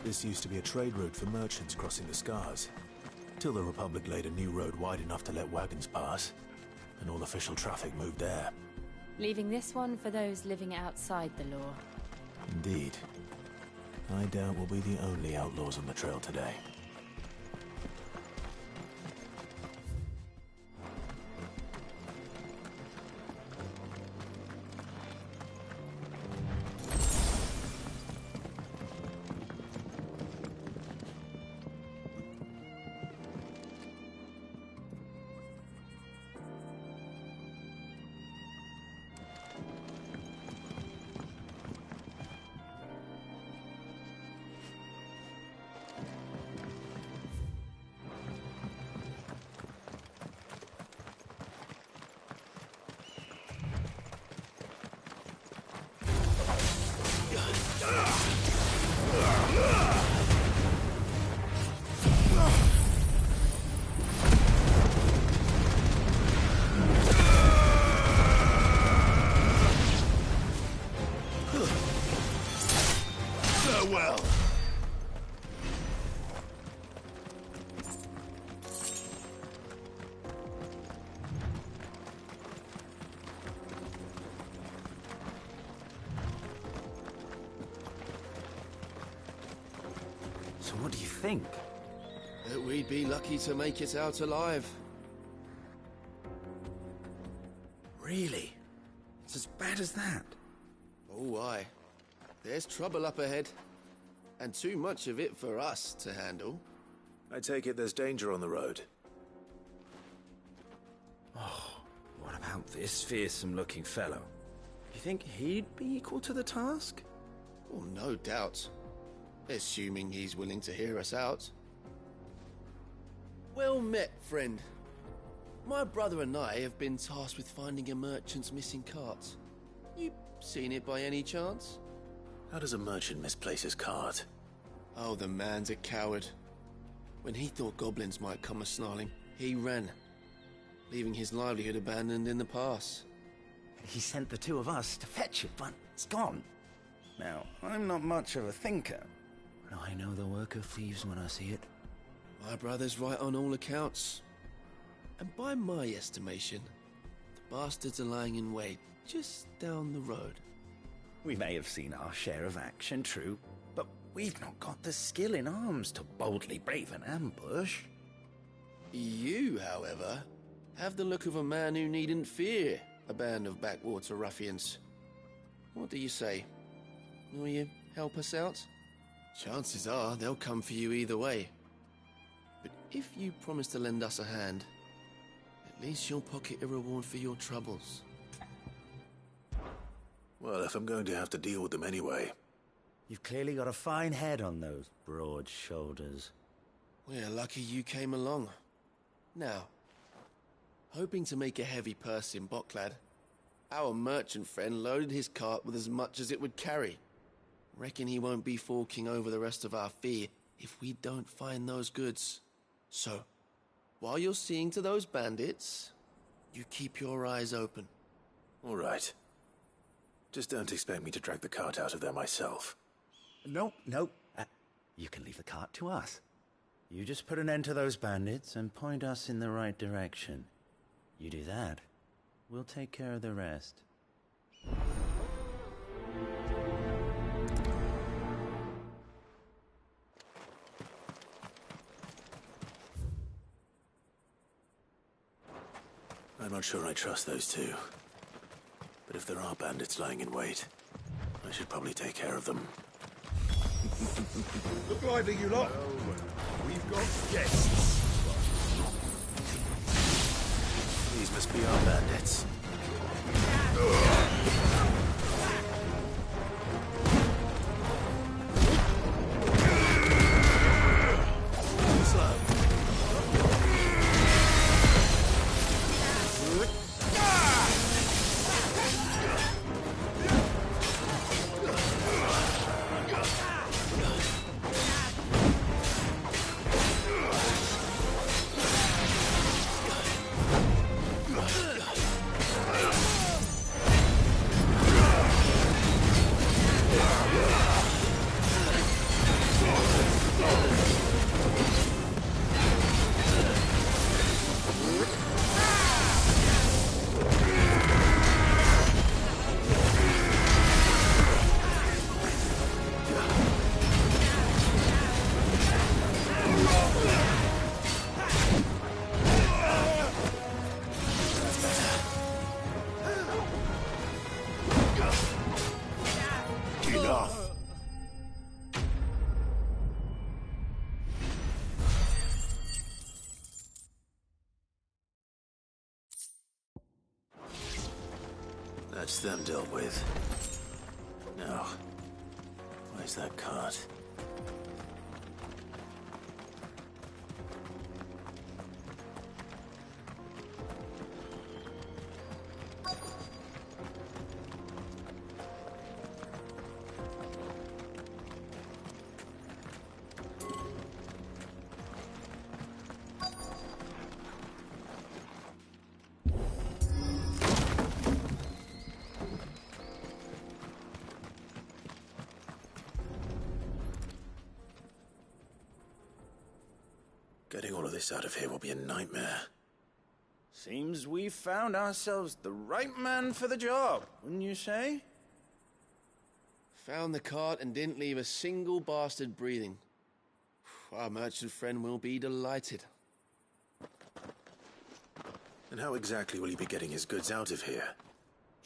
This used to be a trade route for merchants crossing the Scars, till the Republic laid a new road wide enough to let wagons pass, and all official traffic moved there. Leaving this one for those living outside the law. Indeed. I doubt we'll be the only outlaws on the trail today. Farewell. So what do you think? That we'd be lucky to make it out alive. Really? It's as bad as that? Oh, aye. There's trouble up ahead. And too much of it for us to handle. I take it there's danger on the road. Oh, what about this fearsome-looking fellow? You think he'd be equal to the task? Oh, no doubt. Assuming he's willing to hear us out. Well met, friend. My brother and I have been tasked with finding a merchant's missing cart. You seen it by any chance? How does a merchant misplace his cart? Oh, the man's a coward. When he thought goblins might come a-snarling, he ran, leaving his livelihood abandoned in the pass. He sent the two of us to fetch it, but it's gone. Now, I'm not much of a thinker, but I know the work of thieves when I see it. My brother's right on all accounts. And by my estimation, the bastards are lying in wait just down the road. We may have seen our share of action, true, but we've not got the skill in arms to boldly brave an ambush. You, however, have the look of a man who needn't fear a band of backwater ruffians. What do you say? Will you help us out? Chances are they'll come for you either way. But if you promise to lend us a hand, at least you'll pocket a reward for your troubles. Well, if I'm going to have to deal with them anyway. You've clearly got a fine head on those broad shoulders. We're lucky you came along. Now, hoping to make a heavy purse in Boklad, our merchant friend loaded his cart with as much as it would carry. Reckon he won't be forking over the rest of our fee if we don't find those goods. So, while you're seeing to those bandits, you keep your eyes open. All right. Just don't expect me to drag the cart out of there myself. No. You can leave the cart to us. You just put an end to those bandits and point us in the right direction. You do that, we'll take care of the rest. I'm not sure I trust those two. But if there are bandits lying in wait, I should probably take care of them. Look lively, you lot. We've got guests. These must be our bandits. That's them dealt with. Now, where's that cart? Getting all of this out of here will be a nightmare. Seems we've found ourselves the right man for the job, wouldn't you say? Found the cart and didn't leave a single bastard breathing. Our merchant friend will be delighted. And how exactly will he be getting his goods out of here?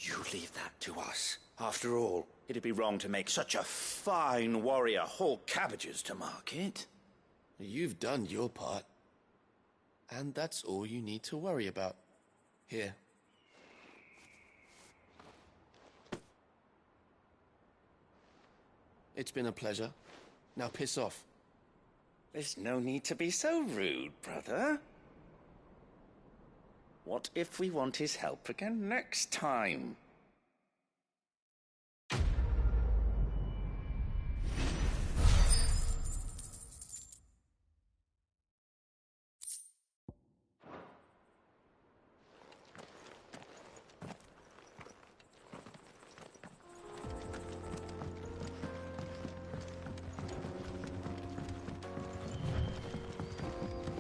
You leave that to us. After all, it'd be wrong to make such a fine warrior haul cabbages to market. You've done your part. And that's all you need to worry about. Here. It's been a pleasure. Now piss off. There's no need to be so rude, brother. What if we want his help again next time?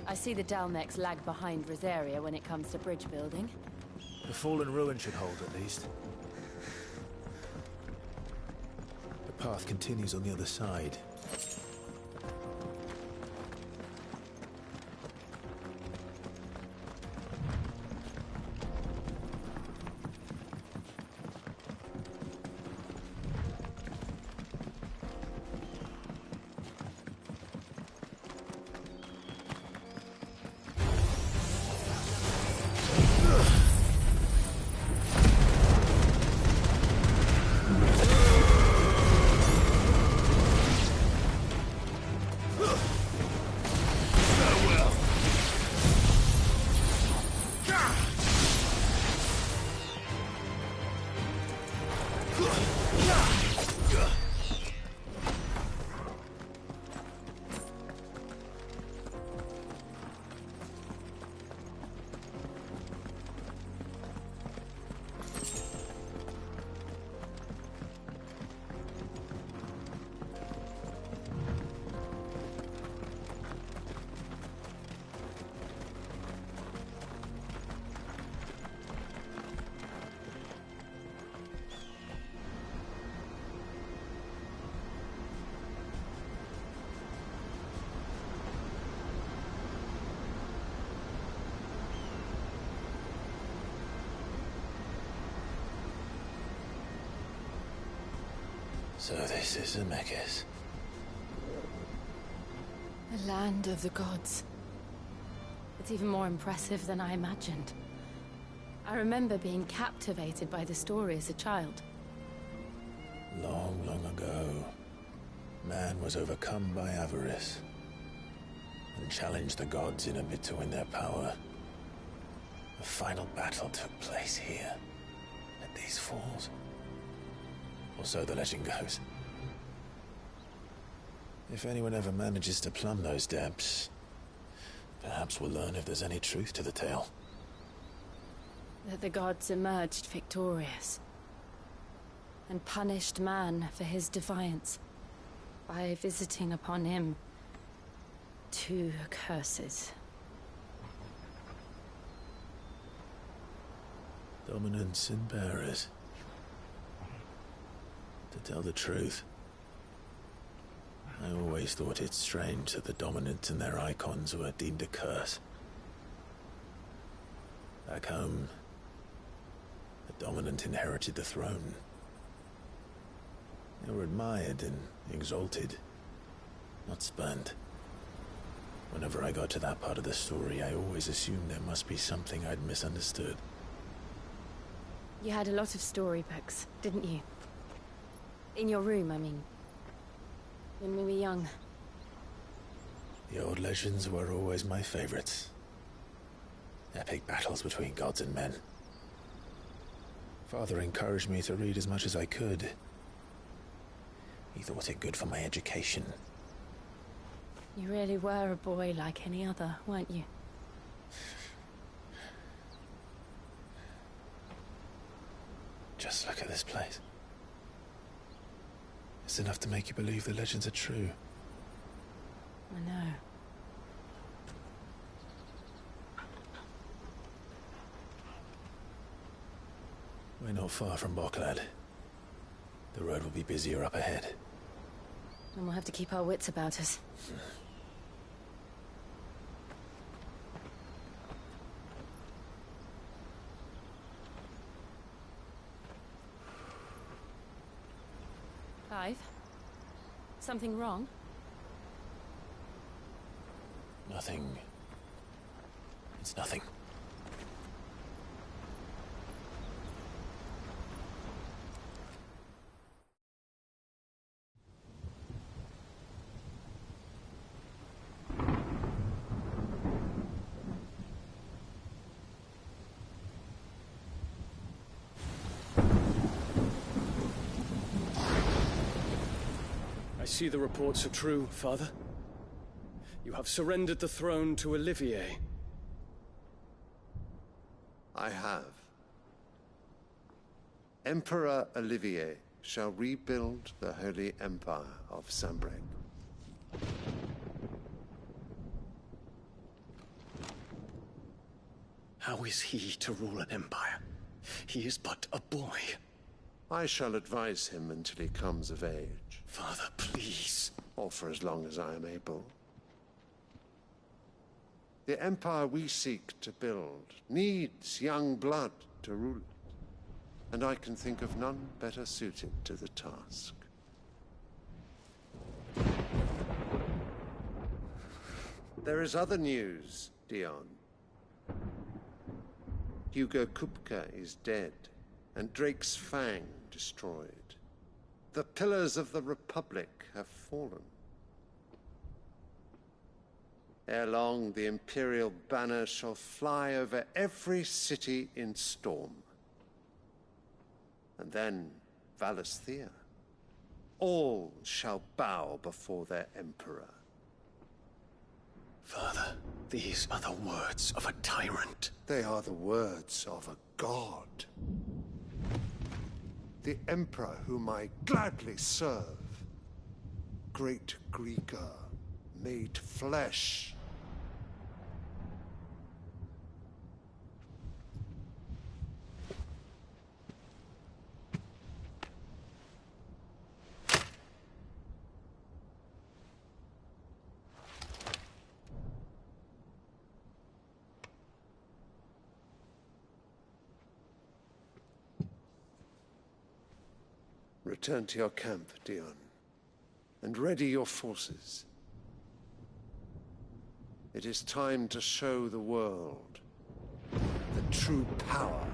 I see the Dalmeks lag behind Rosaria when it comes to bridge building. The fallen ruin should hold, at least. The path continues on the other side. So this is Zemeckis. The land of the gods. It's even more impressive than I imagined. I remember being captivated by the story as a child. Long, long ago, man was overcome by avarice and challenged the gods in a bid to win their power. The final battle took place here, at these falls. Or so the legend goes. If anyone ever manages to plumb those depths, perhaps we'll learn if there's any truth to the tale. That the gods emerged victorious and punished man for his defiance by visiting upon him 2 curses. Dominants and bearers. To tell the truth, I always thought it strange that the dominants and their icons were deemed a curse. Back home, the dominant inherited the throne. They were admired and exalted, not spurned. Whenever I got to that part of the story, I always assumed there must be something I'd misunderstood. You had a lot of storybooks, didn't you? In your room, I mean. When we were young. The old legends were always my favorites. Epic battles between gods and men. Father encouraged me to read as much as I could. He thought it good for my education. You really were a boy like any other, weren't you? Just look at this place. It's enough to make you believe the legends are true. I know. We're not far from Boklad. The road will be busier up ahead. And we'll have to keep our wits about us. Clive? Something wrong? Nothing. It's nothing. I see the reports are true, Father. You have surrendered the throne to Olivier. I have. Emperor Olivier shall rebuild the Holy Empire of Sanbreque. How is he to rule an empire? He is but a boy. I shall advise him until he comes of age. Father, please. Or for as long as I am able. The empire we seek to build needs young blood to rule it. And I can think of none better suited to the task. There is other news, Dion. Hugo Kupka is dead, and Drake's Fang destroyed. The pillars of the Republic have fallen. Ere long, the Imperial banner shall fly over every city in Storm. And then Valisthea. All shall bow before their Emperor. Father, these are the words of a tyrant. They are the words of a god. The Emperor whom I gladly serve. Great Greeker, made flesh. Return to your camp, Dion, and ready your forces. It is time to show the world the true power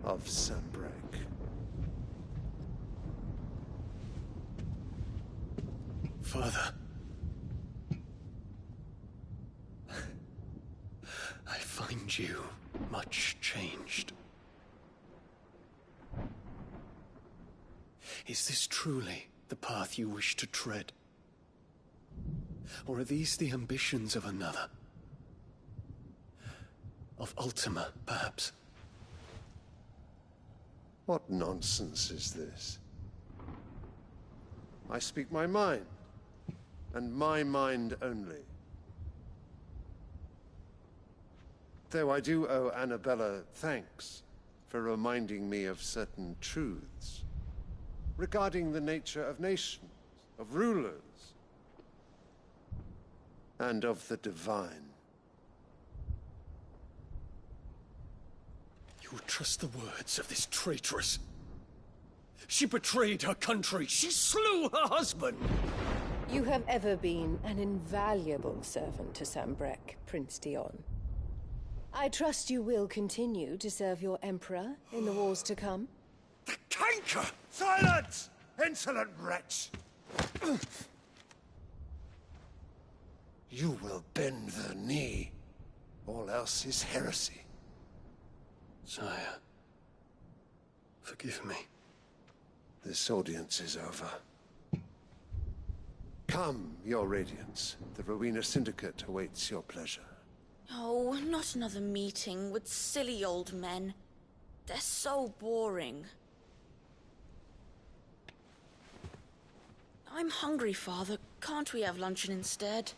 of Sanbreque. Father. I find you much changed. Is this truly the path you wish to tread? Or are these the ambitions of another? Of Ultima, perhaps? What nonsense is this? I speak my mind, and my mind only. Though I do owe Annabella thanks for reminding me of certain truths regarding the nature of nations, of rulers, and of the divine. You would trust the words of this traitress? She betrayed her country. She slew her husband. You have ever been an invaluable servant to Sanbreque, Prince Dion. I trust you will continue to serve your Emperor in the wars to come. The canker! Silence! Insolent wretch! You will bend the knee. All else is heresy. Sire, forgive me. This audience is over. Come, Your Radiance. The Rowena Syndicate awaits your pleasure. Oh, not another meeting with silly old men. They're so boring. I'm hungry, Father. Can't we have luncheon instead?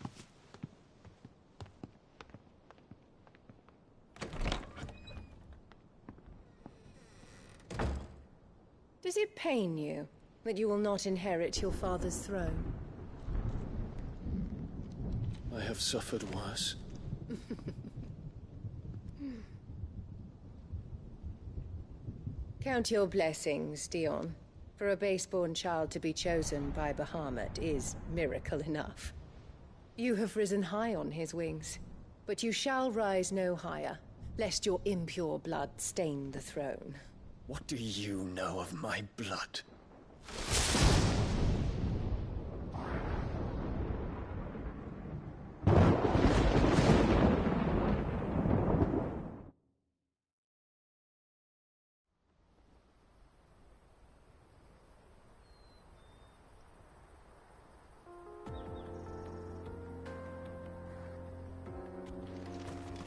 Does it pain you that you will not inherit your father's throne? I have suffered worse. Count your blessings, Dion. For a base-born child to be chosen by Bahamut is miracle enough. You have risen high on his wings, but you shall rise no higher, lest your impure blood stain the throne. What do you know of my blood?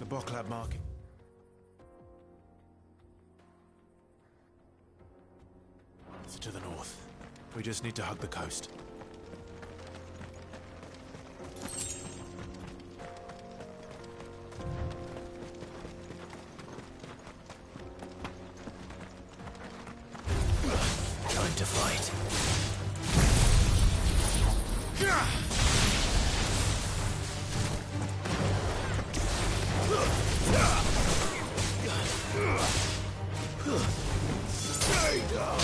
The Boklab marking. It's to the north. We just need to hug the coast. Time to fight. Stay down!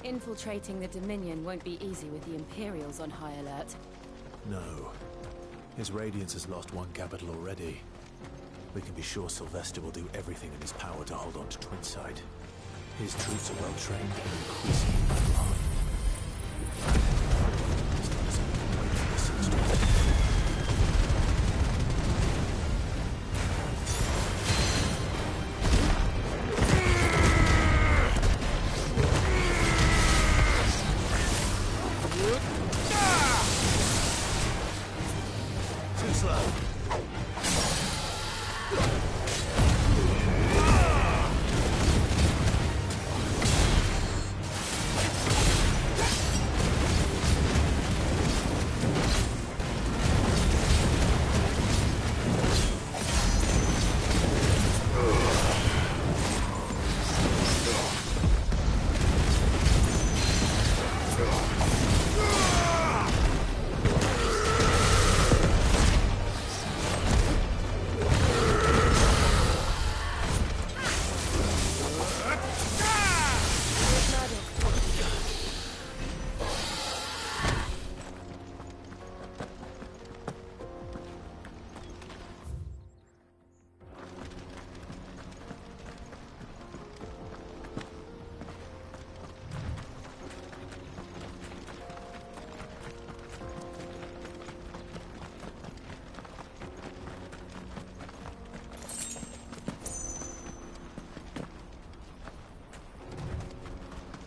Infiltrating the Dominion won't be easy with the Imperials on high alert. No. His Radiance has lost one capital already. We can be sure Sylvester will do everything in his power to hold on to Twinside. His troops are well trained and increasingly well-armed. Too slow.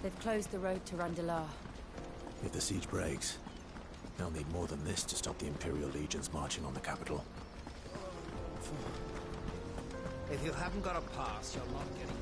They've closed the road to Randalar. If the siege breaks, they'll need more than this to stop the Imperial legions marching on the capital. If you haven't got a pass, you're not getting...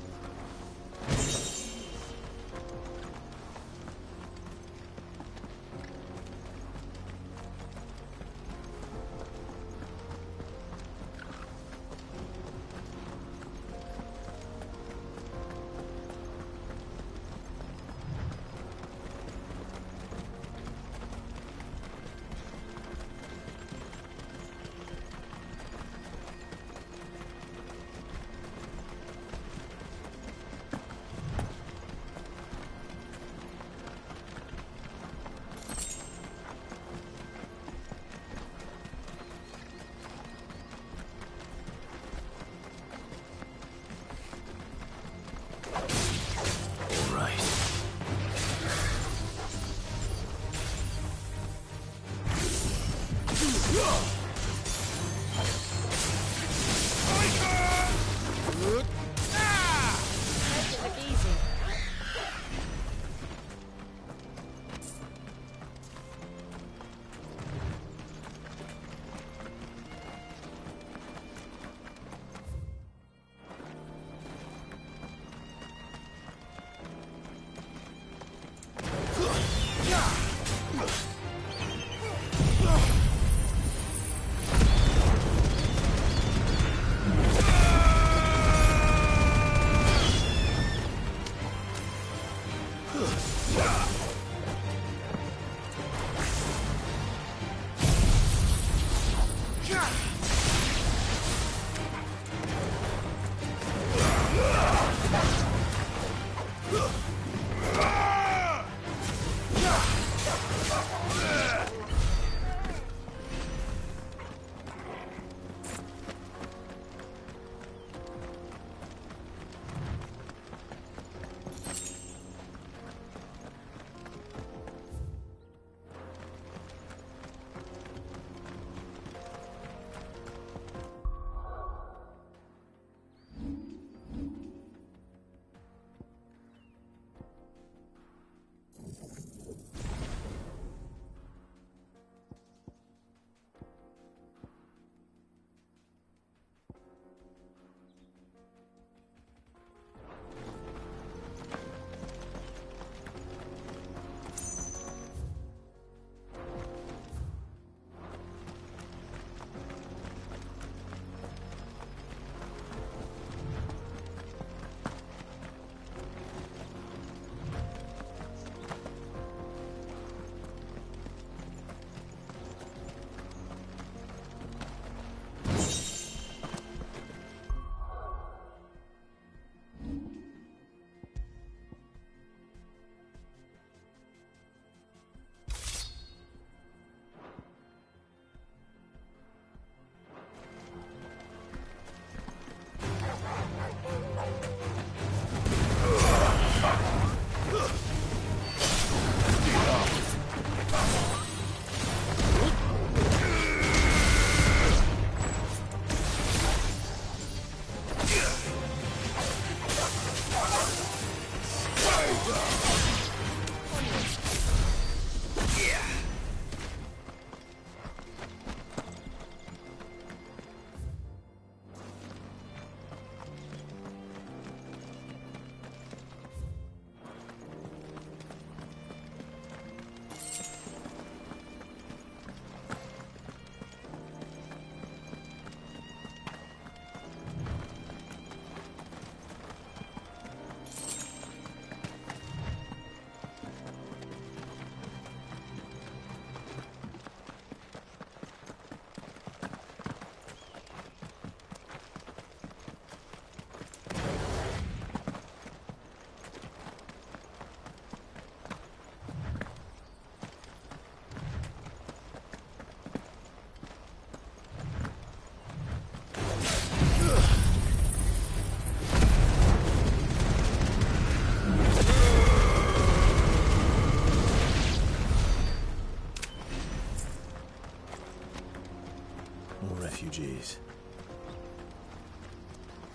refugees.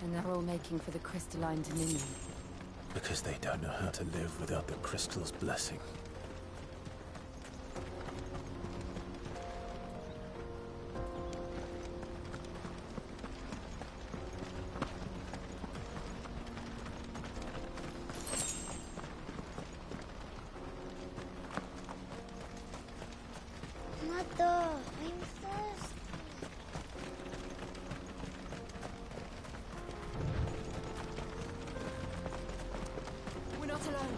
And they're all making for the crystalline dominion. Because they don't know how to live without the crystal's blessing. Mother, I'm thirsty. We're not alone.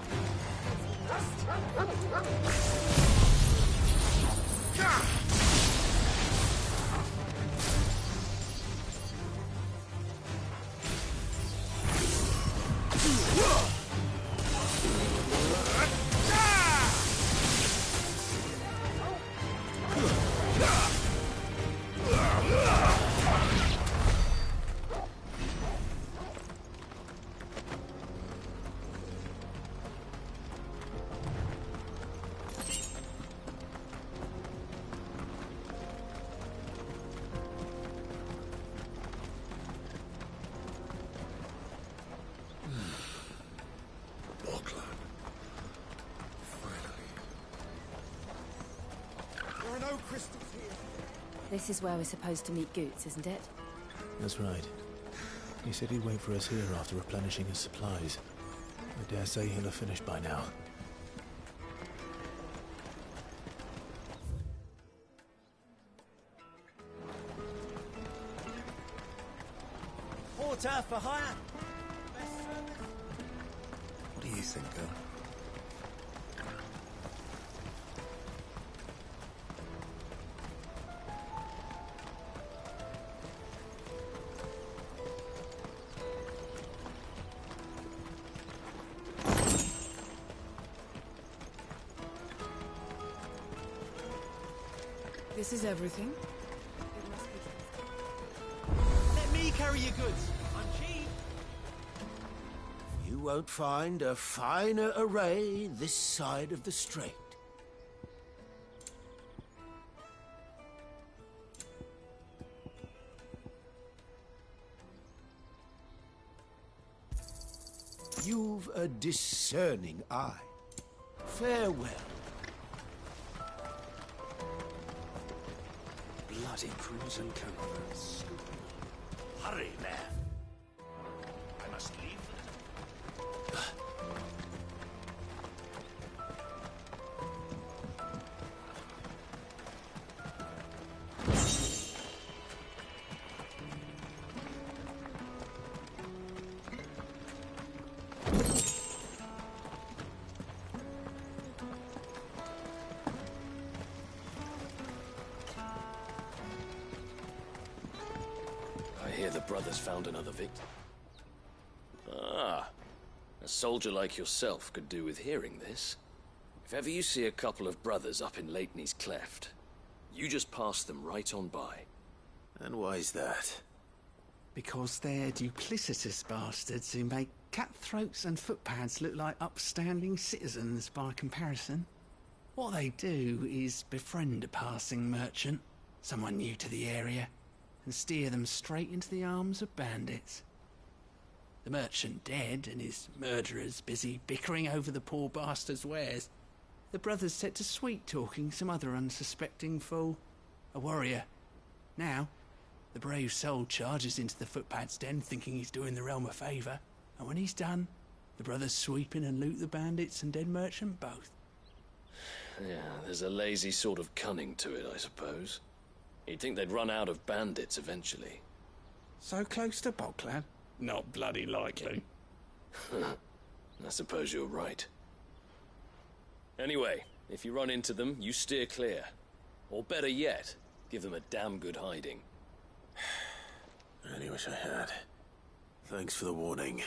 This is where we're supposed to meet Goots, isn't it? That's right. He said he'd wait for us here after replenishing his supplies. I dare say he'll have finished by now. Porter for hire. What do you think, girl? This is everything. It must be Let me carry your goods. I'm cheap. You won't find a finer array this side of the strait. You've a discerning eye. Farewell. Bloody crimson canvas. Hurry, man. I must leave. I hear the brothers found another victim. Ah, a soldier like yourself could do with hearing this. If ever you see a couple of brothers up in Leitney's Cleft, you just pass them right on by. And why's that? Because they're duplicitous bastards who make cutthroats and footpads look like upstanding citizens by comparison. What they do is befriend a passing merchant, someone new to the area, and steer them straight into the arms of bandits. The merchant dead and his murderers busy bickering over the poor bastard's wares. The brothers set to sweet-talking some other unsuspecting fool, a warrior. Now, the brave soul charges into the footpad's den thinking he's doing the realm a favour, and when he's done, the brothers sweep in and loot the bandits and dead merchant both. Yeah, there's a lazy sort of cunning to it, I suppose. You'd think they'd run out of bandits eventually. So close to Bocklad? Not bloody likely. I suppose you're right. Anyway, if you run into them, you steer clear. Or better yet, give them a damn good hiding. I really wish I had. Thanks for the warning.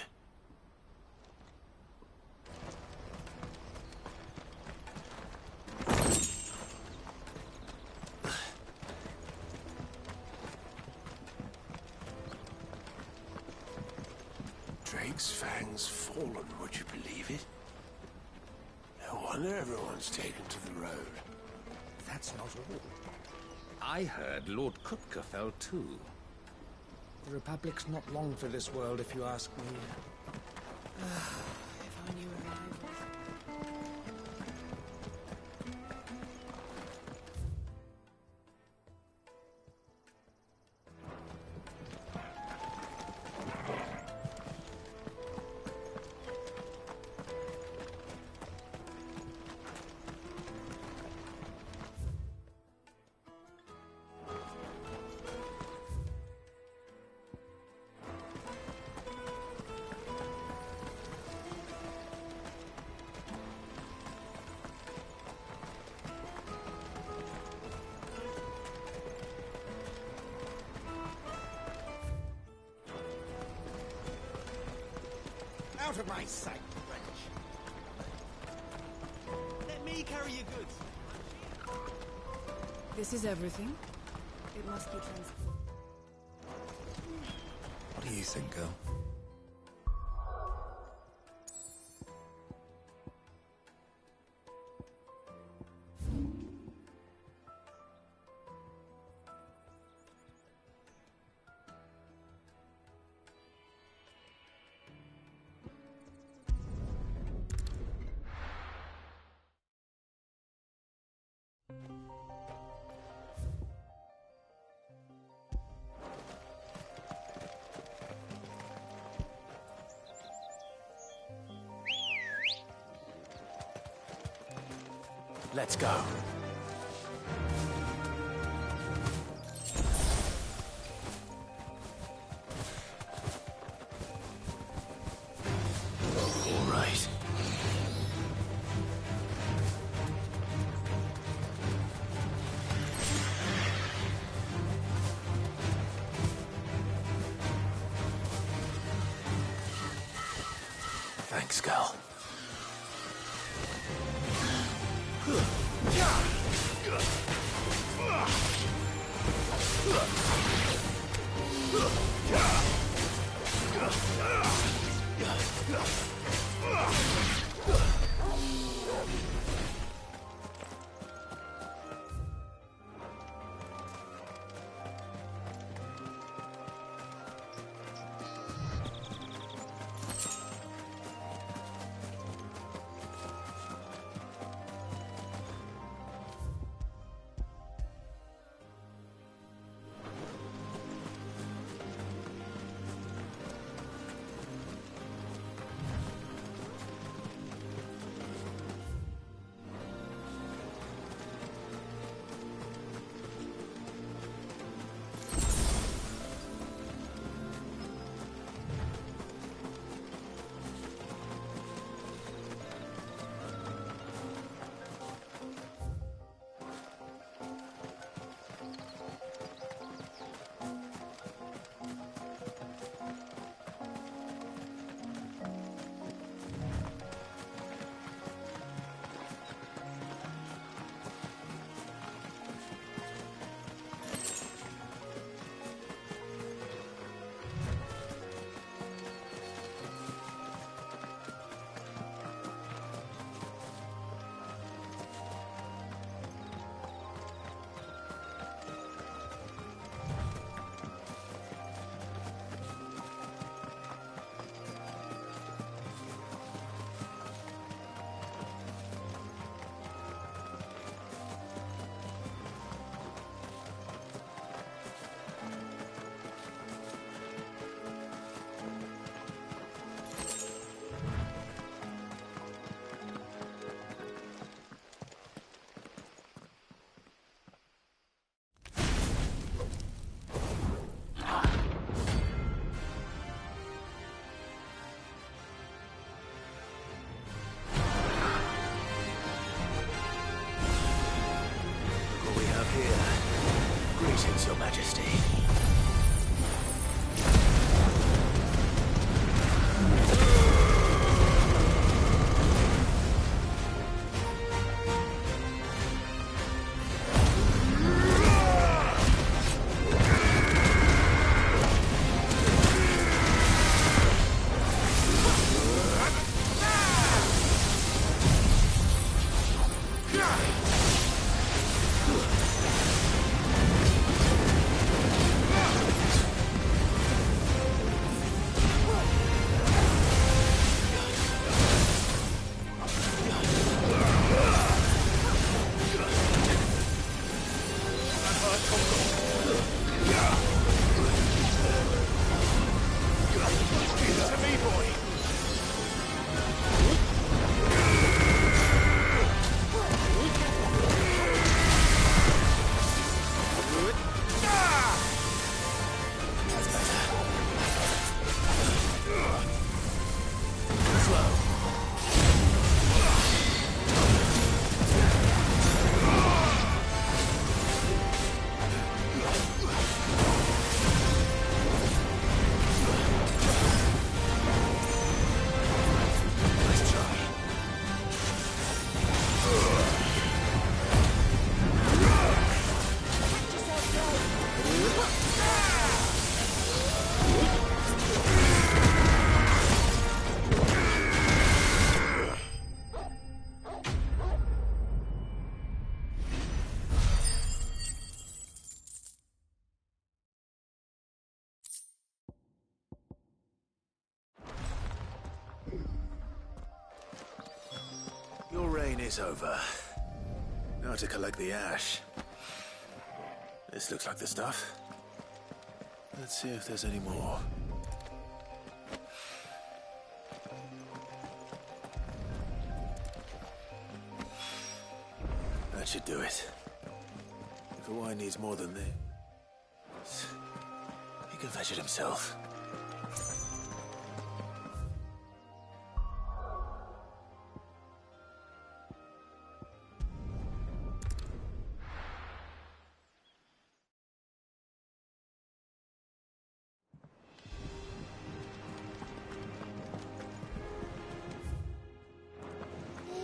Drake's fangs fallen, would you believe it? No wonder everyone's taken to the road. That's not all. I heard Lord Kutka fell too. The Republic's not long for this world, if you ask me. If I knew where I was. Out of my sight, wretch. Let me carry your goods. This is everything. It must be transported. What do you think, girl? Let's go. All right. Thanks, girl. Greetings, Your Majesty. Your reign is over. Now to collect the ash. This looks like the stuff. Let's see if there's any more. That should do it. If a wine needs more than this, he can fetch it himself.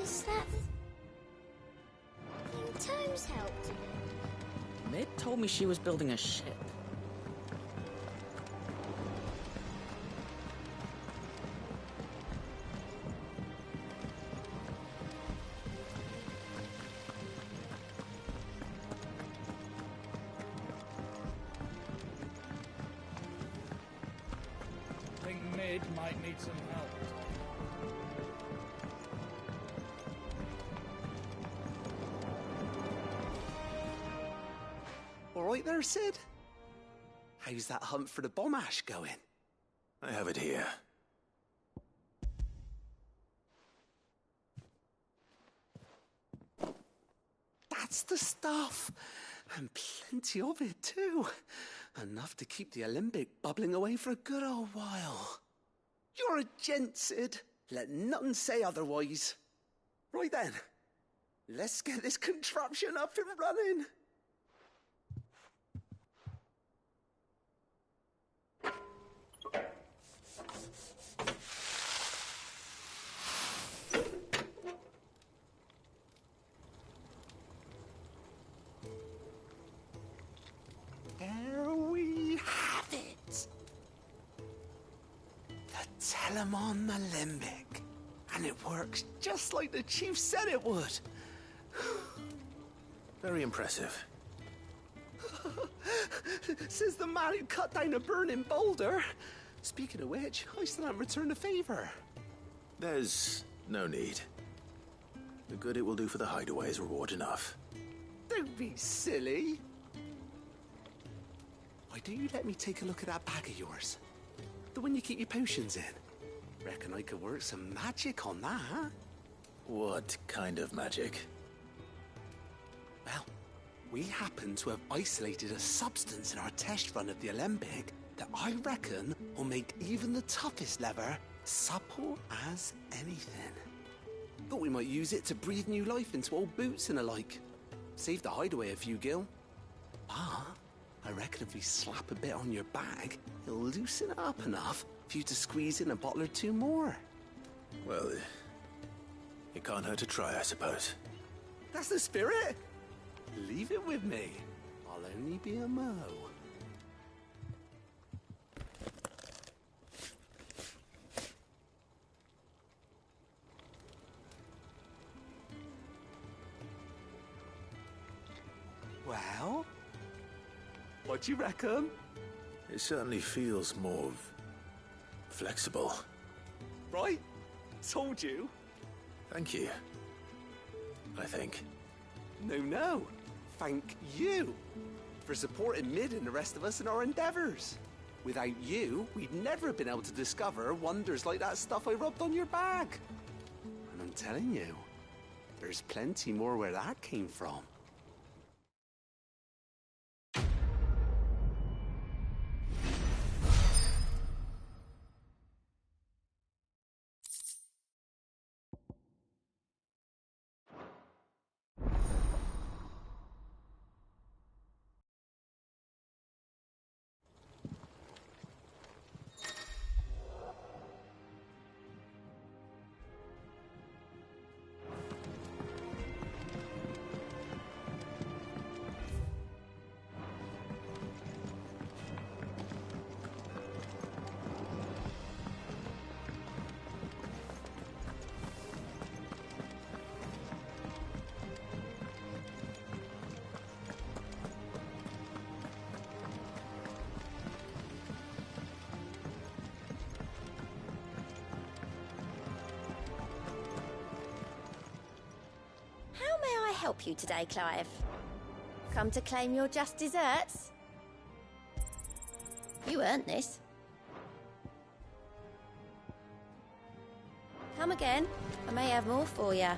Is that thing Tomes helped? Mid told me she was building a ship. Mid might need some help. All right there, Sid? How's that hunt for the bomb ash going? I have it here. That's the stuff. And plenty of it, too. Enough to keep the Olympic bubbling away for a good old while. You're a gent, Sid. Let nothing say otherwise. Right then, let's get this contraption up and running. There we have it. The Telemon Alembic. And it works just like the chief said it would. Very impressive. Says the man who cut down a burning boulder. Speaking of which, I still haven't returned the favor. There's no need. The good it will do for the hideaway is reward enough. Don't be silly. Why don't you let me take a look at that bag of yours? The one you keep your potions in. Reckon I could work some magic on that, huh? What kind of magic? Well, we happen to have isolated a substance in our test run of the Alembic that I reckon will make even the toughest leather supple as anything. Thought we might use it to breathe new life into old boots and the like. Save the hideaway a few gil. But I reckon if we slap a bit on your bag, it'll loosen it up enough for you to squeeze in a bottle or two more. Well, it can't hurt to try, I suppose. That's the spirit. Leave it with me. I'll only be a mo. Well, what do you reckon? It certainly feels more flexible. Right? Told you. Thank you. I think. No. Thank you for supporting Mid and the rest of us in our endeavors. Without you, we'd never have been able to discover wonders like that stuff I rubbed on your bag. And I'm telling you, there's plenty more where that came from. How may I help you today, Clive? Come to claim your just desserts? You earned this. Come again. I may have more for you.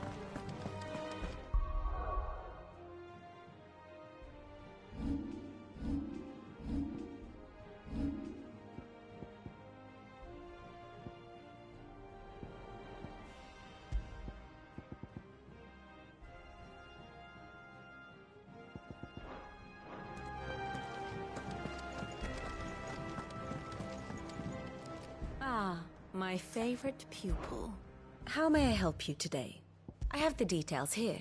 My favorite pupil. How may I help you today? I have the details here.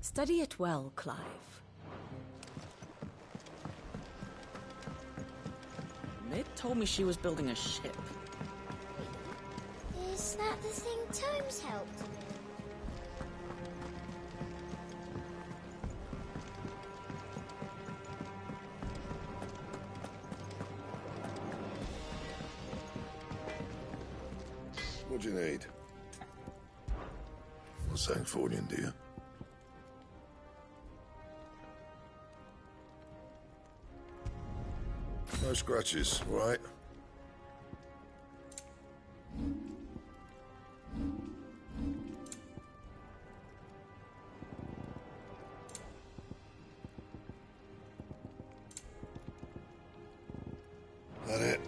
Study it well, Clive. Mid told me she was building a ship. Is that the thing Tomes helped? What do you need? Not saying Fordian, do you? No scratches, right? That it?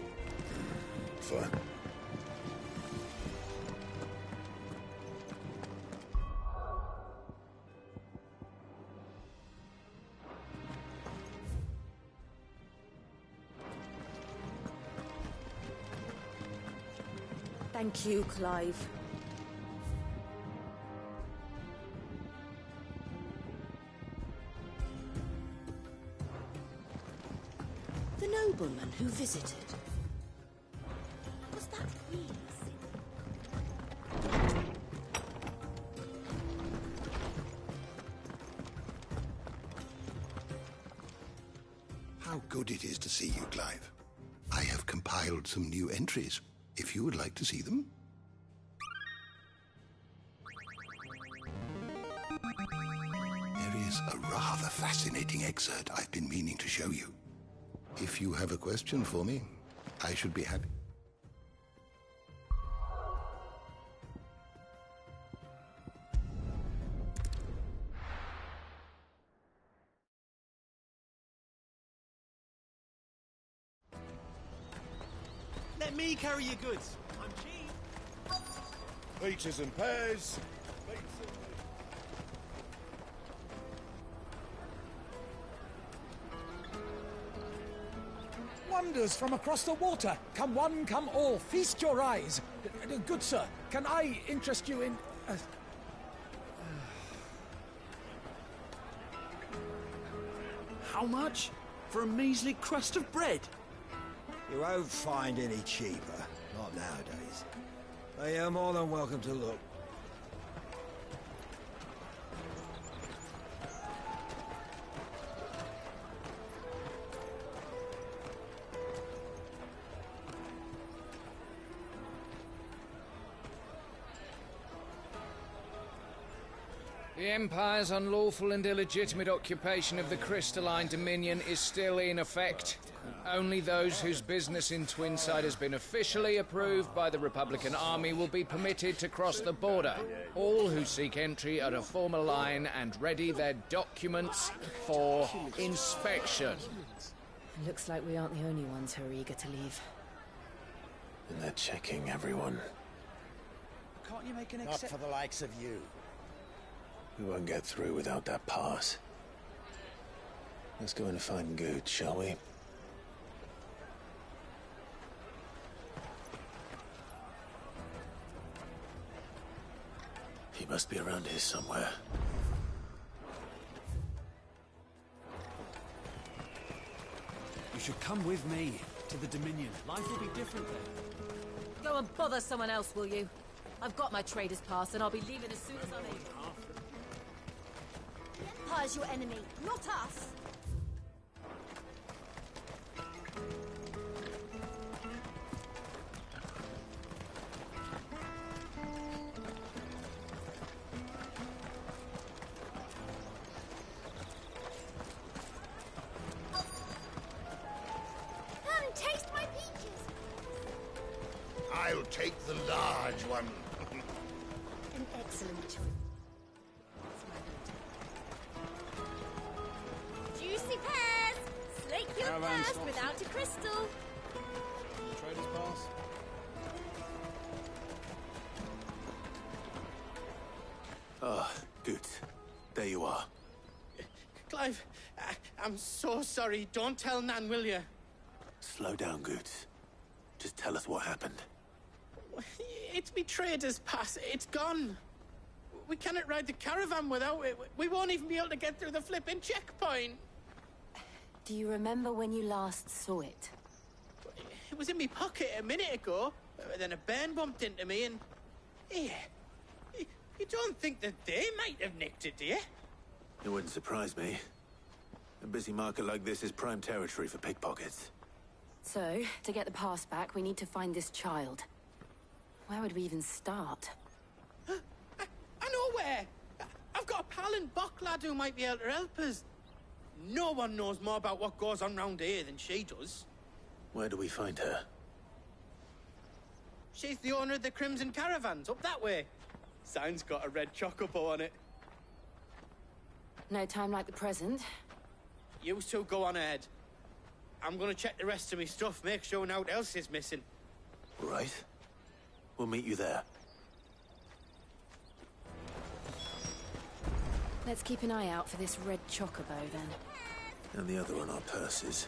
Fine. Thank you, Clive. The nobleman who visited. Was that really How good it is to see you, Clive. I have compiled some new entries, if you would like to see them. There is a rather fascinating excerpt I've been meaning to show you. If you have a question for me, I should be happy. Let me carry your goods. I'm cheap. Peaches and pears. Wonders from across the water. Come one, come all. Feast your eyes. Good sir, can I interest you in... How much? For a measly crust of bread? You won't find any cheaper. Not nowadays. But you're more than welcome to look. The Empire's unlawful and illegitimate occupation of the Crystalline Dominion is still in effect. Only those whose business in Twinside has been officially approved by the Republican Army will be permitted to cross the border. All who seek entry are to form a line and ready their documents for inspection. Looks like we aren't the only ones who are eager to leave. And they're checking everyone. Can't you make an exception? Not for the likes of you. We won't get through without that pass. Let's go and find Good, shall we? He must be around here somewhere. You should come with me to the Dominion. Life will be different there. Go and bother someone else, will you? I've got my trader's pass and I'll be leaving as soon as I'm able. The Empire's your enemy, not us. Come, taste my peaches. I'll take the large one. An excellent choice. Juicy pears! Slake your Caravan thirst stops. without a crystal. Trader's pass. Ah, Good. There you are. Clive, I'm so sorry. Don't tell Nan, will you? Slow down, Good. Just tell us what happened. It's me trader's pass. It's gone. We cannot ride the caravan without it. We won't even be able to get through the flipping checkpoint. Do you remember when you last saw it? It was in my pocket a minute ago. Then a bairn bumped into me and... Yeah. You don't think that they might have nicked it, do you? It wouldn't surprise me. A busy market like this is prime territory for pickpockets. So, to get the pass back, we need to find this child. Where would we even start? I know where! I've got a pal in Bocklad who might be able to help us. No one knows more about what goes on round here than she does. Where do we find her? She's the owner of the Crimson Caravans, up that way. Sign's got a red chocobo on it. No time like the present. You two go on ahead. I'm gonna check the rest of my stuff, make sure naught else is missing. Right. We'll meet you there. Let's keep an eye out for this red chocobo, then. And the other on our purses.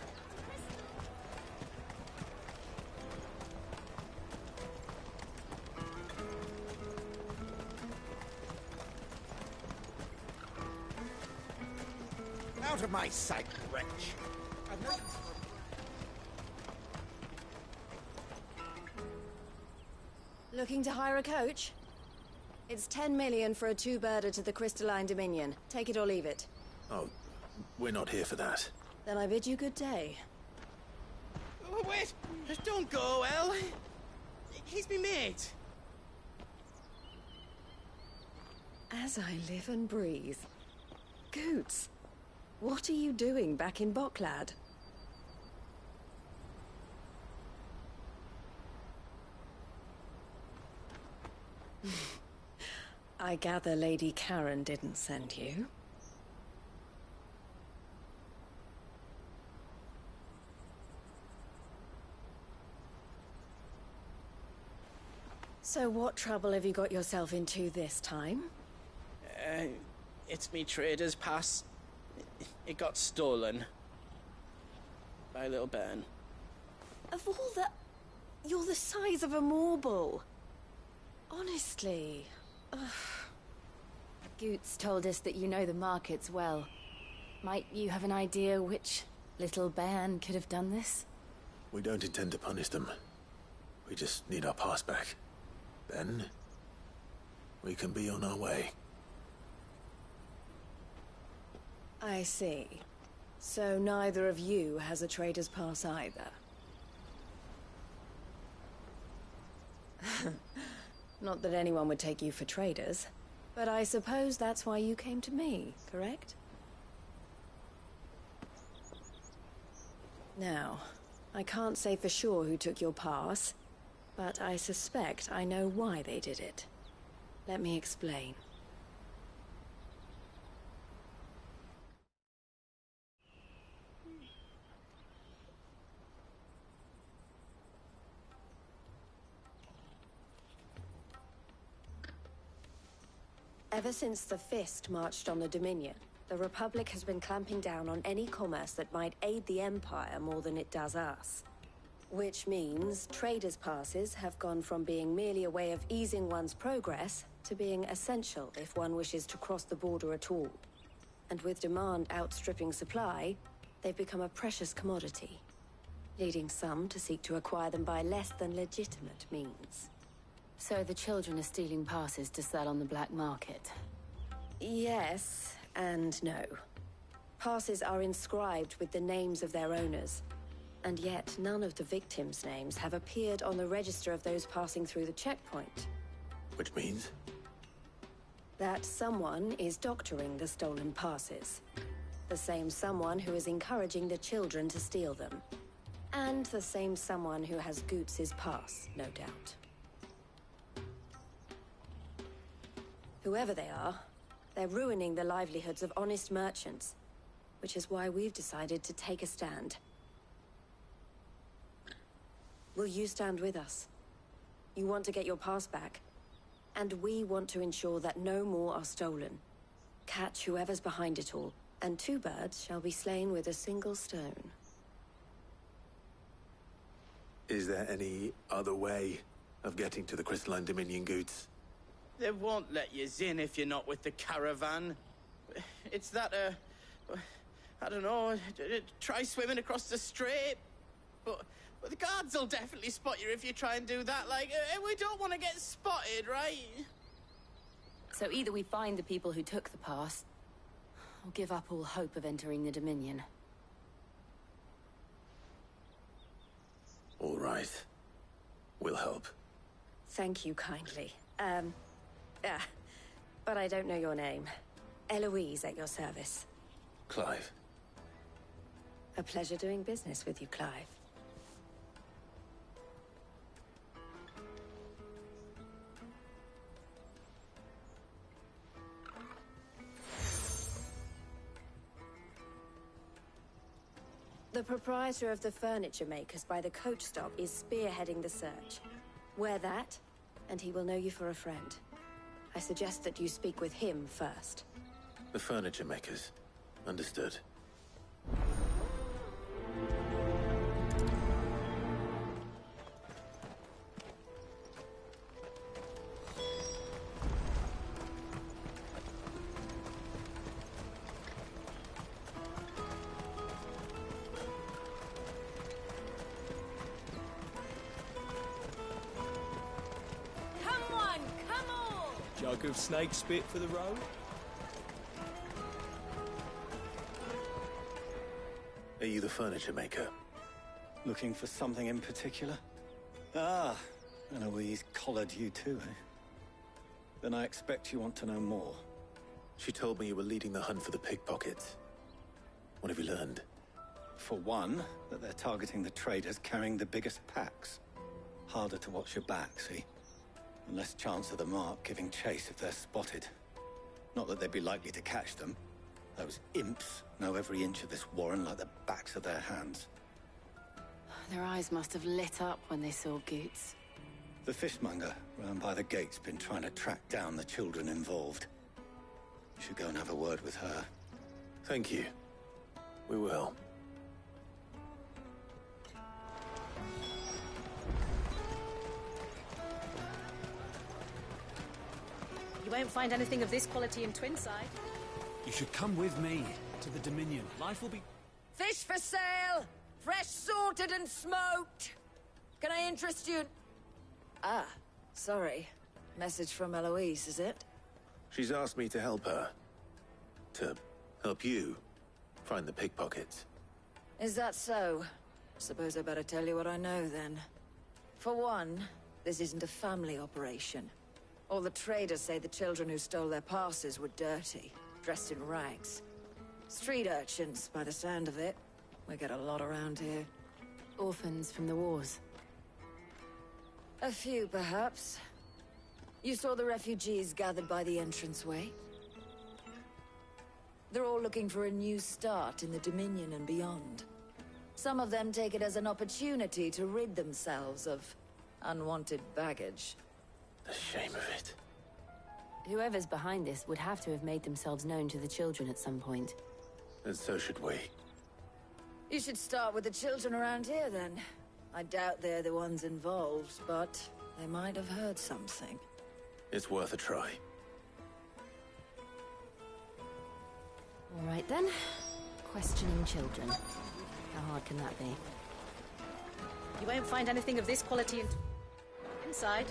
Out of my sight, wretch. I've no... Looking to hire a coach? It's 10 million for a two-birder to the Crystalline Dominion. Take it or leave it. Oh, we're not here for that. Then I bid you good day. Oh, wait! Don't go, El. He's me mate. As I live and breathe. Goots, what are you doing back in Bocklad? I gather Lady Karen didn't send you. So what trouble have you got yourself into this time? It's me trader's pass. It got stolen. By a little bairn. Of all the... You're the size of a marble. Honestly. Ugh. Goots told us that you know the markets well. Might you have an idea which little bairn could have done this? We don't intend to punish them. We just need our pass back. Then, we can be on our way. I see. So neither of you has a trader's pass either. Not that anyone would take you for traders, but I suppose that's why you came to me, correct? Now, I can't say for sure who took your pass, but I suspect I know why they did it. Let me explain. Ever since the Fist marched on the Dominion, the Republic has been clamping down on any commerce that might aid the Empire more than it does us. Which means traders' passes have gone from being merely a way of easing one's progress to being essential if one wishes to cross the border at all. And with demand outstripping supply, they've become a precious commodity, leading some to seek to acquire them by less than legitimate means. So the children are stealing passes to sell on the black market? Yes, and no. Passes are inscribed with the names of their owners, and yet none of the victims' names have appeared on the register of those passing through the checkpoint. Which means? That someone is doctoring the stolen passes. The same someone who is encouraging the children to steal them. And the same someone who has Goots' pass, no doubt. Whoever they are, they're ruining the livelihoods of honest merchants, which is why we've decided to take a stand. Will you stand with us? You want to get your pass back, and we want to ensure that no more are stolen. Catch whoever's behind it all, and two birds shall be slain with a single stone. Is there any other way of getting to the Crystalline Dominion, Goots? They won't let you in if you're not with the caravan. It's that, I don't know, try swimming across the strait. But the guards will definitely spot you if you try and do that. Like, we don't want to get spotted, right? So either we find the people who took the pass, or give up all hope of entering the Dominion. All right. We'll help. Thank you kindly. But I don't know your name. Eloise at your service. Clive. A pleasure doing business with you, Clive. The proprietor of the furniture makers by the coach stop is spearheading the search. Wear that, and he will know you for a friend. I suggest that you speak with him first. The furniture makers. Understood. Jug of snake spit for the road? Are you the furniture maker? Looking for something in particular? Ah, Eloise collared you too, eh? Then I expect you want to know more. She told me you were leading the hunt for the pickpockets. What have you learned? For one, that they're targeting the traders carrying the biggest packs. Harder to watch your back, see? And less chance of the mark giving chase if they're spotted. Not that they'd be likely to catch them. Those imps know every inch of this warren like the backs of their hands. Their eyes must have lit up when they saw Goots. The fishmonger round by the gate's been trying to track down the children involved. You should go and have a word with her. Thank you. We will. You won't find anything of this quality in Twinside. You should come with me to the Dominion. Life will be... Fish for sale! Fresh sorted and smoked! Can I interest you? Ah, sorry. Message from Eloise, is it? She's asked me to help her. To help you find the pickpockets. Is that so? Suppose I better tell you what I know, then. For one, this isn't a family operation. All the traders say the children who stole their passes were dirty, dressed in rags. Street urchins, by the sound of it. We get a lot around here. Orphans from the wars. A few, perhaps. You saw the refugees gathered by the entranceway? They're all looking for a new start in the Dominion and beyond. Some of them take it as an opportunity to rid themselves of unwanted baggage. The shame of it. Whoever's behind this would have to have made themselves known to the children at some point. And so should we. You should start with the children around here, then. I doubt they're the ones involved, but they might have heard something. It's worth a try. All right, then. Questioning children. How hard can that be? You won't find anything of this quality in... Inside.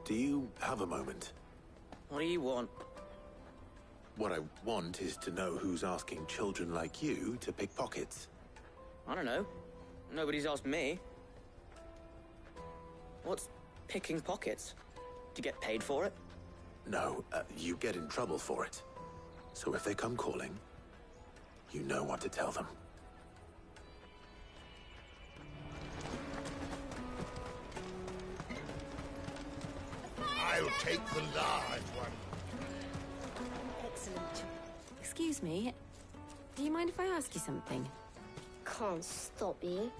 Do you have a moment? What do you want? What I want is to know who's asking children like you to pick pockets. I don't know. Nobody's asked me. What's picking pockets? Do you get paid for it? No, you get in trouble for it. So if they come calling, you know what to tell them. I'll take the large one. Excellent. Excuse me. Do you mind if I ask you something? Can't stop you.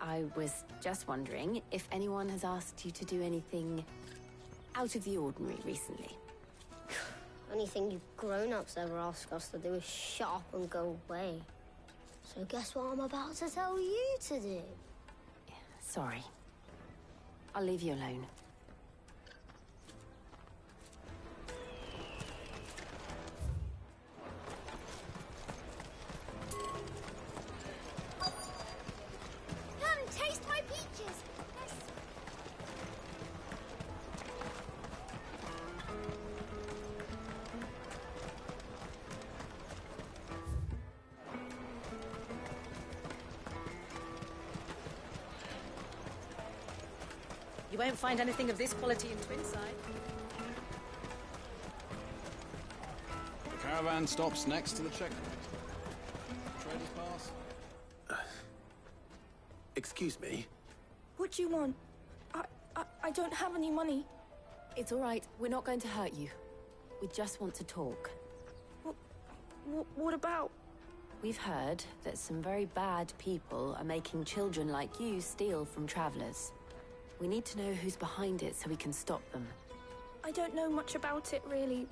I was just wondering if anyone has asked you to do anything out of the ordinary recently. Anything you grown-ups ever ask us to do is shut up and go away. So guess what I'm about to tell you to do? Sorry. I'll leave you alone. Come, taste my peaches! You won't find anything of this quality in Twinside. The caravan stops next to the checkpoint. Traders pass. Excuse me? What do you want? I don't have any money. It's all right. We're not going to hurt you. We just want to talk. What about? We've heard that some very bad people are making children like you steal from travelers. We need to know who's behind it so we can stop them. I don't know much about it, really.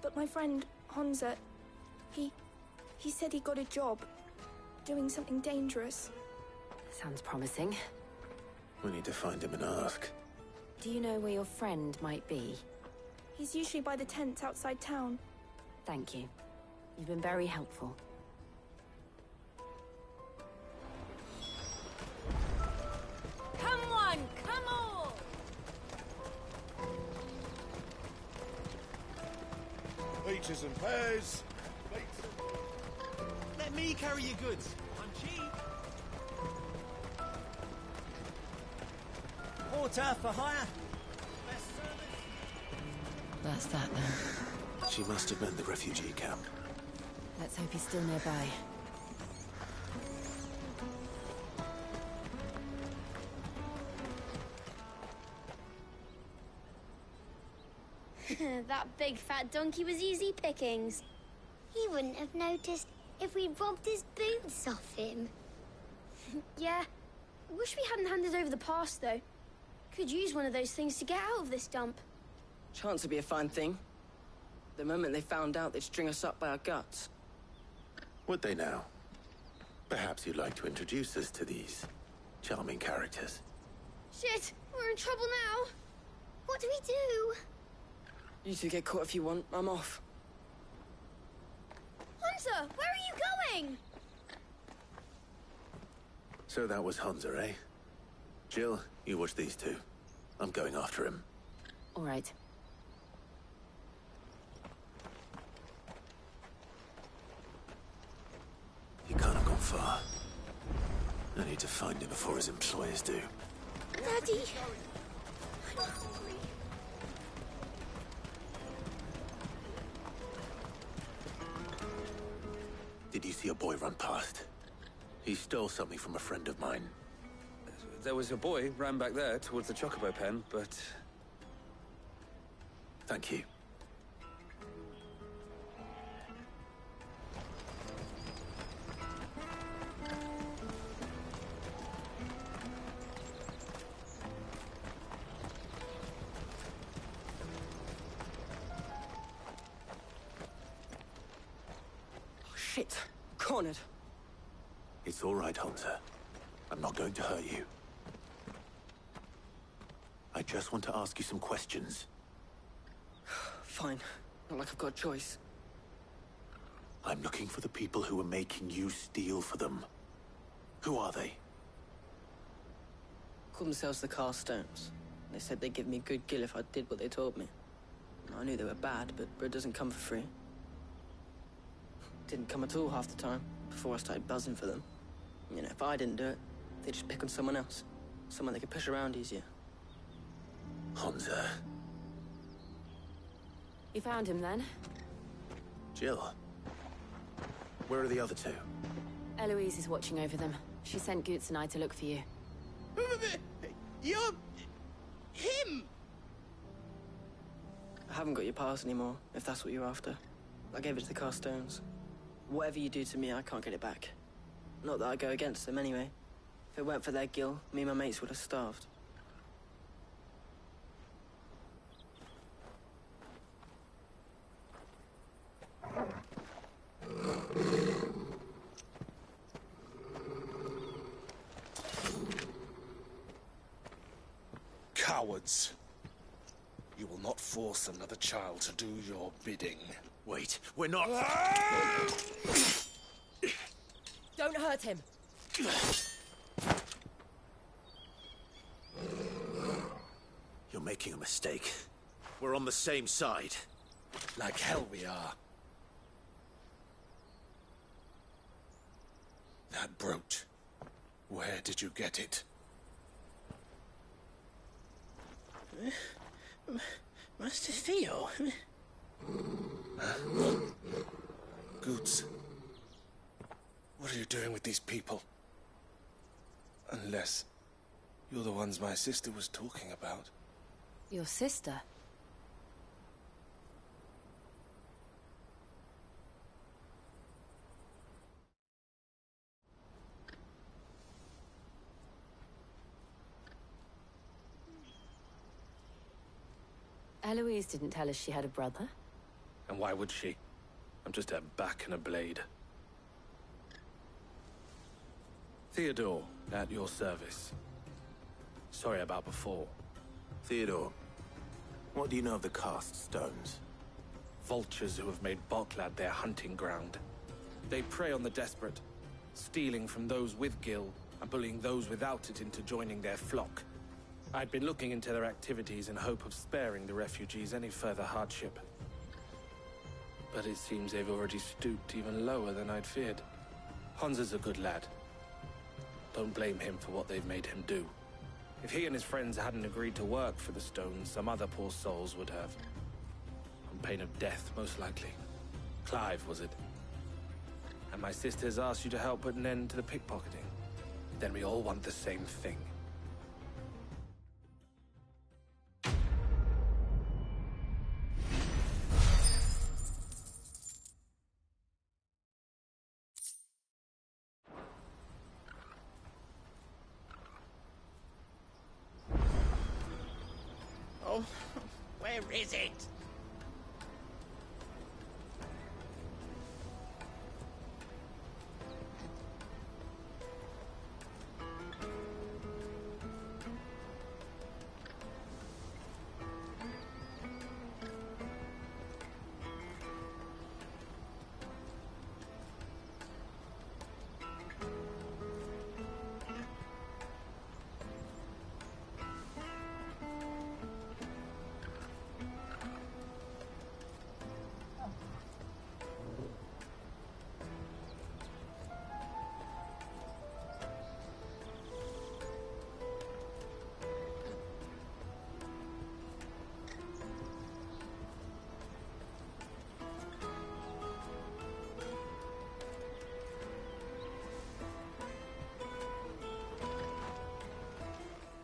But my friend, Honza, he said he got a job doing something dangerous. Sounds promising. We need to find him and ask. Do you know where your friend might be? He's usually by the tents outside town. Thank you. You've been very helpful. Come on, come on! Peaches and pears. Let me carry your goods. I'm cheap. Porter for hire. Best service. That's that then. She must have been the refugee camp. Let's hope he's still nearby. That big fat donkey was easy pickings. He wouldn't have noticed if we'd robbed his boots off him. Yeah. I wish we hadn't handed over the pass, though. Could use one of those things to get out of this dump. Chance would be a fine thing. The moment they found out, they'd string us up by our guts. Would they now? Perhaps you'd like to introduce us to these charming characters. Shit, we're in trouble now. What do we do? You two get caught if you want. I'm off. Hunter, where are you going? So that was Hunter, eh? Jill, you watch these two. I'm going after him. All right. He can't have gone far. I need to find him before his employers do. Daddy. Did you see a boy run past? He stole something from a friend of mine. There was a boy ran back there towards the Chocobo pen, but... Thank you. Shit. Cornered. It's all right, Hunter. I'm not going to hurt you. I just want to ask you some questions. Fine. Not like I've got a choice. I'm looking for the people who are making you steal for them. Who are they? Call themselves the Carstones. They said they'd give me a good gill if I did what they told me. I knew they were bad, but bread doesn't come for free. Didn't come at all half the time, before I started buzzing for them. You know, if I didn't do it, they'd just pick on someone else. Someone they could push around easier. Hunter. You found him then? Jill. Where are the other two? Eloise is watching over them. She sent Goots and I to look for you. You're... him! I haven't got your pass anymore, if that's what you're after. I gave it to the Carstones. Whatever you do to me, I can't get it back. Not that I go against them anyway. If it weren't for their gill, me and my mates would have starved. Cowards. You will not force another child to do your bidding. Wait, we're not... Don't hurt him. You're making a mistake. We're on the same side. Like hell we are. That brooch. Where did you get it? Master Theo? Goots. What are you doing with these people? Unless you're the ones my sister was talking about. Your sister? Eloise didn't tell us she had a brother. And why would she? I'm just a back and a blade. Theodore, at your service. Sorry about before. Theodore, what do you know of the cast stones? Vultures who have made Boklad their hunting ground. They prey on the desperate, stealing from those with gil and bullying those without it into joining their flock. I'd been looking into their activities in hope of sparing the refugees any further hardship. But it seems they've already stooped even lower than I'd feared. Hansa's a good lad. Don't blame him for what they've made him do. If he and his friends hadn't agreed to work for the stones, some other poor souls would have. On pain of death, most likely. Clive, was it? And my sisters asked you to help put an end to the pickpocketing. Then we all want the same thing. Oh, where is it?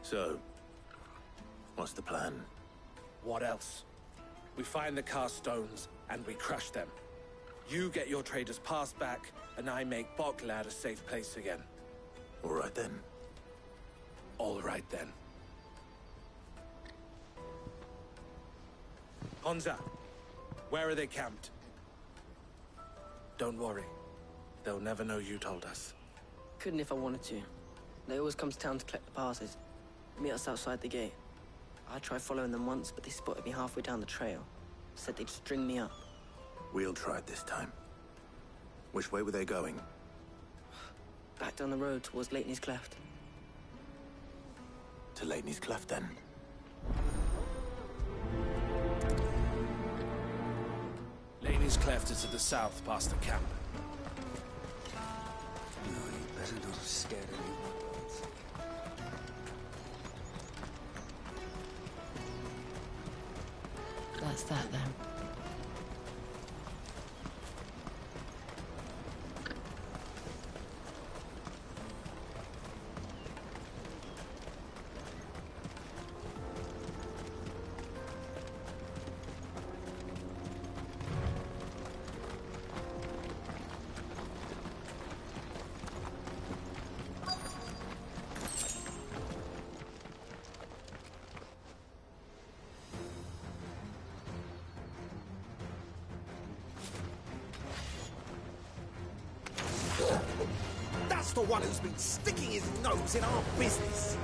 So, what's the plan? What else? We find the cast stones, and we crush them. You get your traders passed back, and I make Boklad a safe place again. All right then. All right then. Hansa, where are they camped? Don't worry. They'll never know you told us. Couldn't if I wanted to. They always come to town to collect the passes. Meet us outside the gate. I tried following them once, but they spotted me halfway down the trail. Said they'd string me up. We'll try it this time. Which way were they going? Back down the road towards Leighton's Cleft. To Leighton's Cleft, then? Leighton's Cleft is to the south, past the camp. No, you better not have scared anyone. That's that then. That's the one who's been sticking his nose in our business.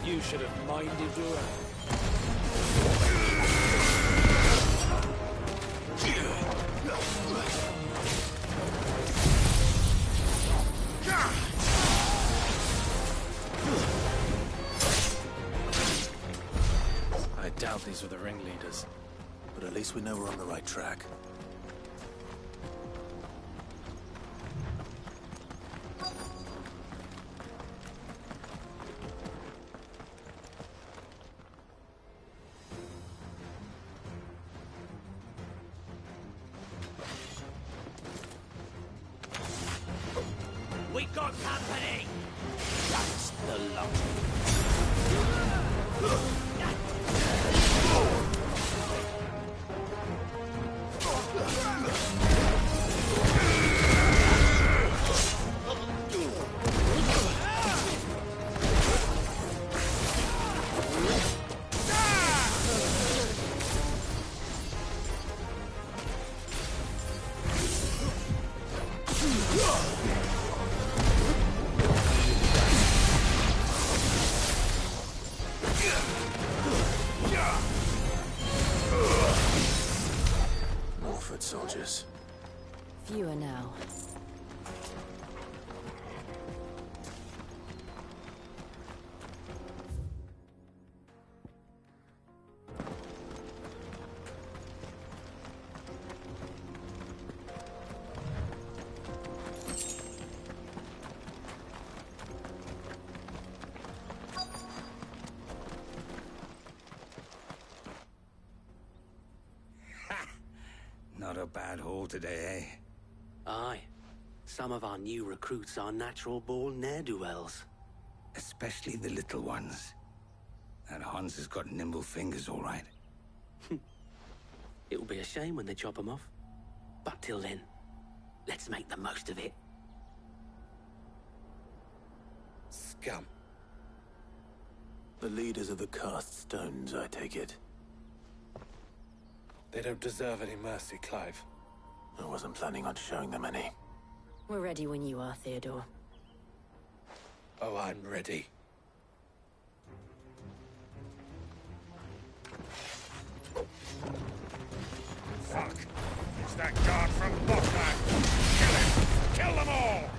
You should have minded your own. I doubt these were the ringleaders. But at least we know we're on the right track. got company! That's the lot. Soldiers. Fewer now. Not a bad haul today, eh? Aye. Some of our new recruits are natural-born ne'er-do-wells. Especially the little ones. That Hans has got nimble fingers, all right. It'll be a shame when they chop them off. But till then, let's make the most of it. Scum. The leaders of the cast stones, I take it. They don't deserve any mercy, Clive. I wasn't planning on showing them any. We're ready when you are, Theodore. Oh, I'm ready. Fuck! It's that guard from Botland! Kill him! Kill them all!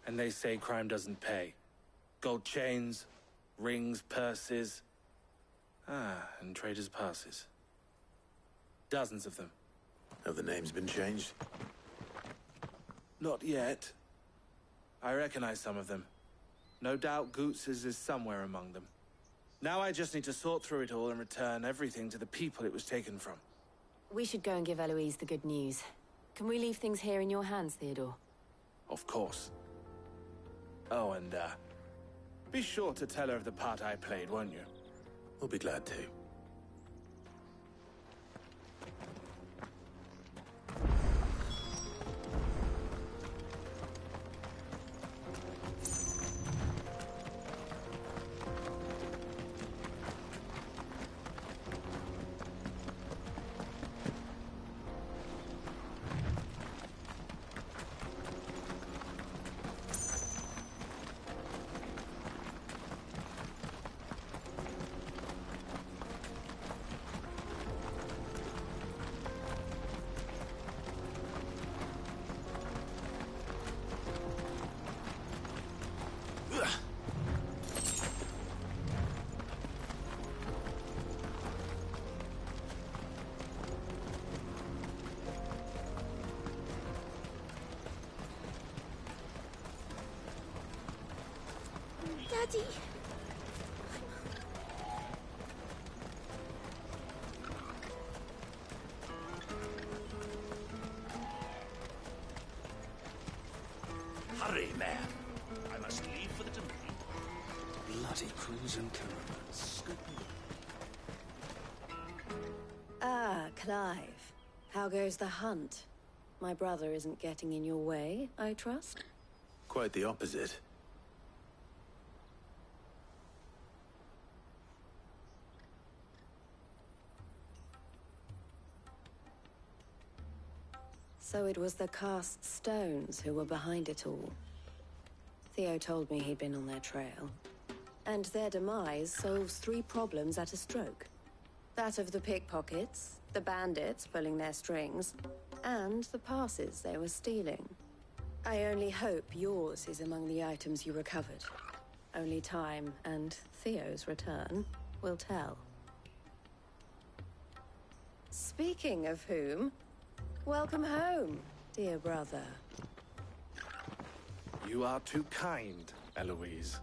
And they say crime doesn't pay. Gold chains, rings, purses. And traders' passes. Dozens of them. Have the names been changed? Not yet. I recognize some of them. No doubt Goots's is somewhere among them. Now I just need to sort through it all and return everything to the people it was taken from. We should go and give Eloise the good news. Can we leave things here in your hands, Theodore? Of course. Oh, and, be sure to tell her of the part I played, won't you? We'll be glad to. Daddy. Hurry, man. I must leave for the Dominion. Bloody crimson caravans. Ah, Clive. How goes the hunt? My brother isn't getting in your way, I trust? Quite the opposite. So it was the cast stones who were behind it all. Theo told me he'd been on their trail. And their demise solves 3 problems at a stroke. That of the pickpockets, the bandits pulling their strings, and the passes they were stealing. I only hope yours is among the items you recovered. Only time and Theo's return will tell. Speaking of whom, welcome home, dear brother. You are too kind, Eloise.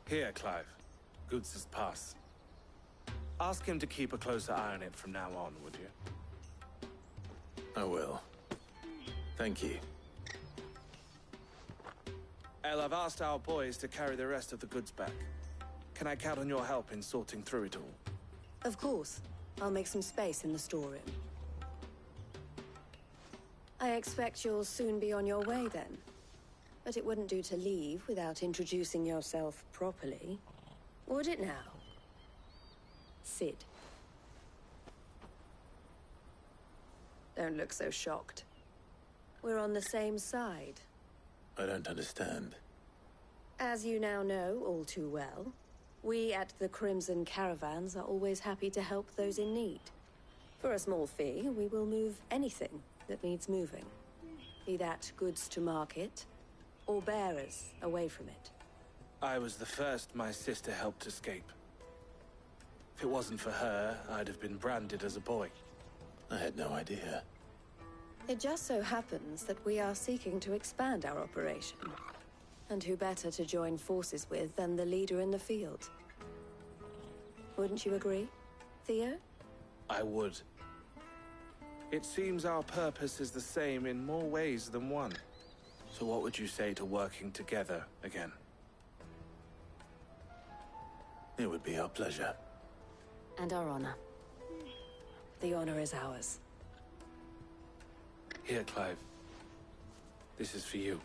Here, Clive. Goods' pass. Ask him to keep a closer eye on it from now on, would you? I will. Thank you. El, I've asked our boys to carry the rest of the goods back. Can I count on your help in sorting through it all? Of course. I'll make some space in the storeroom. I expect you'll soon be on your way then. But it wouldn't do to leave without introducing yourself properly. Would it now? Sid. Don't look so shocked. We're on the same side. I don't understand. As you now know all too well, we at the Crimson Caravans are always happy to help those in need. For a small fee, we will move anything that needs moving. Be that goods to market, or bearers away from it. I was the first my sister helped escape. If it wasn't for her, I'd have been branded as a boy. I had no idea. It just so happens that we are seeking to expand our operation. And who better to join forces with than the leader in the field? Wouldn't you agree, Theo? I would. It seems our purpose is the same in more ways than one. So what would you say to working together again? It would be our pleasure. And our honor. The honor is ours. Here, Clive. This is for you.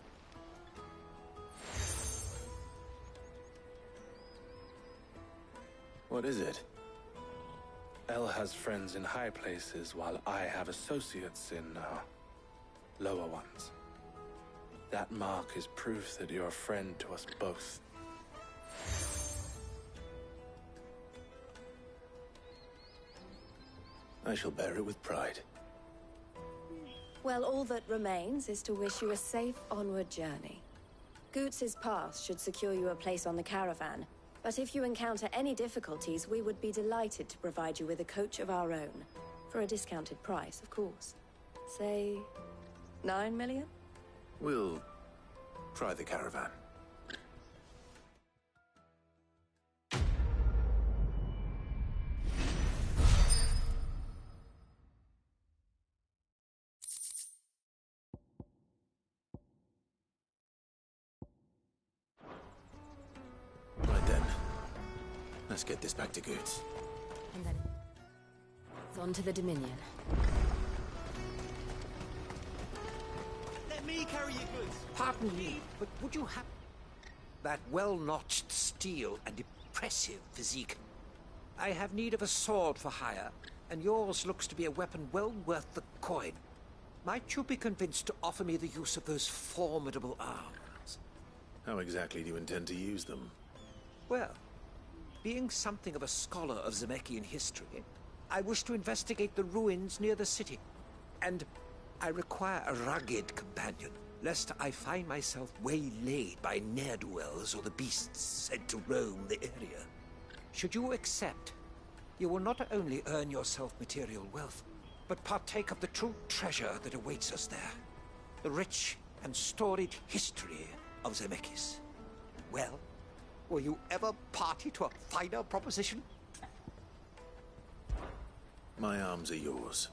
What is it? El has friends in high places, while I have associates in, lower ones. That mark is proof that you're a friend to us both. I shall bear it with pride. Well, all that remains is to wish you a safe onward journey. Goots' pass should secure you a place on the caravan, but if you encounter any difficulties, we would be delighted to provide you with a coach of our own. For a discounted price, of course. Say, 9 million? We'll try the caravan. Right then. Let's get this back to Goods. And then it's on to the Dominion. Let me carry your goods. Pardon me, but would you have that well-notched steel and impressive physique? I have need of a sword for hire, and yours looks to be a weapon well worth the coin. Might you be convinced to offer me the use of those formidable arms? How exactly do you intend to use them? Well, being something of a scholar of Zemeckis history, I wish to investigate the ruins near the city. And I require a rugged companion, lest I find myself waylaid by ne'er-do-wells or the beasts sent to roam the area. Should you accept, you will not only earn yourself material wealth, but partake of the true treasure that awaits us there. The rich and storied history of Zemeckis. Well, were you ever party to a finer proposition? My arms are yours.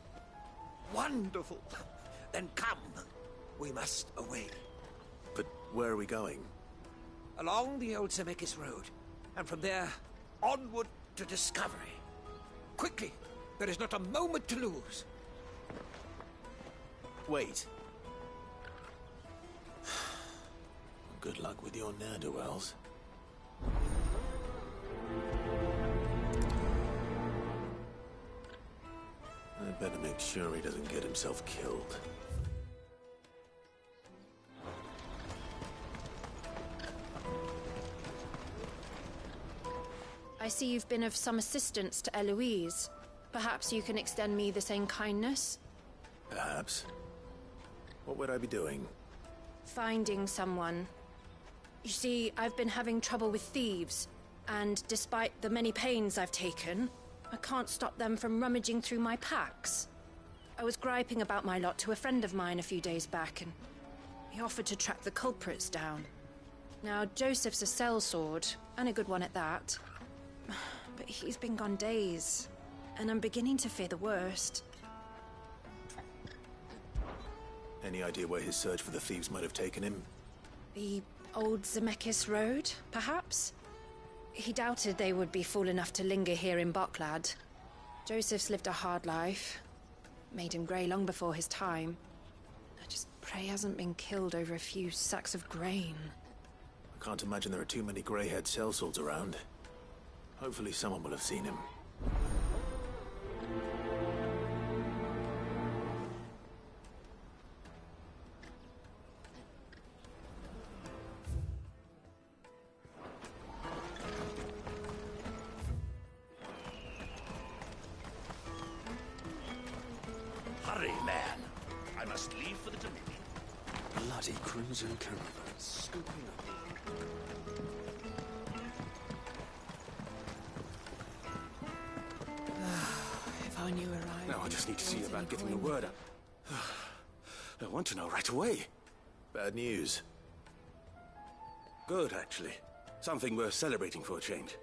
Wonderful! Then come. We must away. But where are we going? Along the old Zemeckis Road, and from there, onward to discovery. Quickly! There is not a moment to lose. Wait. Good luck with your ne'er-do-wells. I better make sure he doesn't get himself killed. I see you've been of some assistance to Eloise. Perhaps you can extend me the same kindness? Perhaps. What would I be doing? Finding someone. You see, I've been having trouble with thieves, and despite the many pains I've taken, I can't stop them from rummaging through my packs. I was griping about my lot to a friend of mine a few days back, and he offered to track the culprits down. Now, Joseph's a sellsword, and a good one at that. But he's been gone days, and I'm beginning to fear the worst. Any idea where his search for the thieves might have taken him? The old Zemeckis Road, perhaps? He doubted they would be fool enough to linger here in Boklad. Joseph's lived a hard life. Made him grey long before his time. I just pray he hasn't been killed over a few sacks of grain. I can't imagine there are too many grey-haired sellswords around. Hopefully someone will have seen him. Hurry, man. I must leave for the Dominion. Bloody cruiser caravans scooping up. If I knew where I Now I just need to see about getting the word out. I want to know right away. Bad news. Good, actually. Something worth celebrating for a change.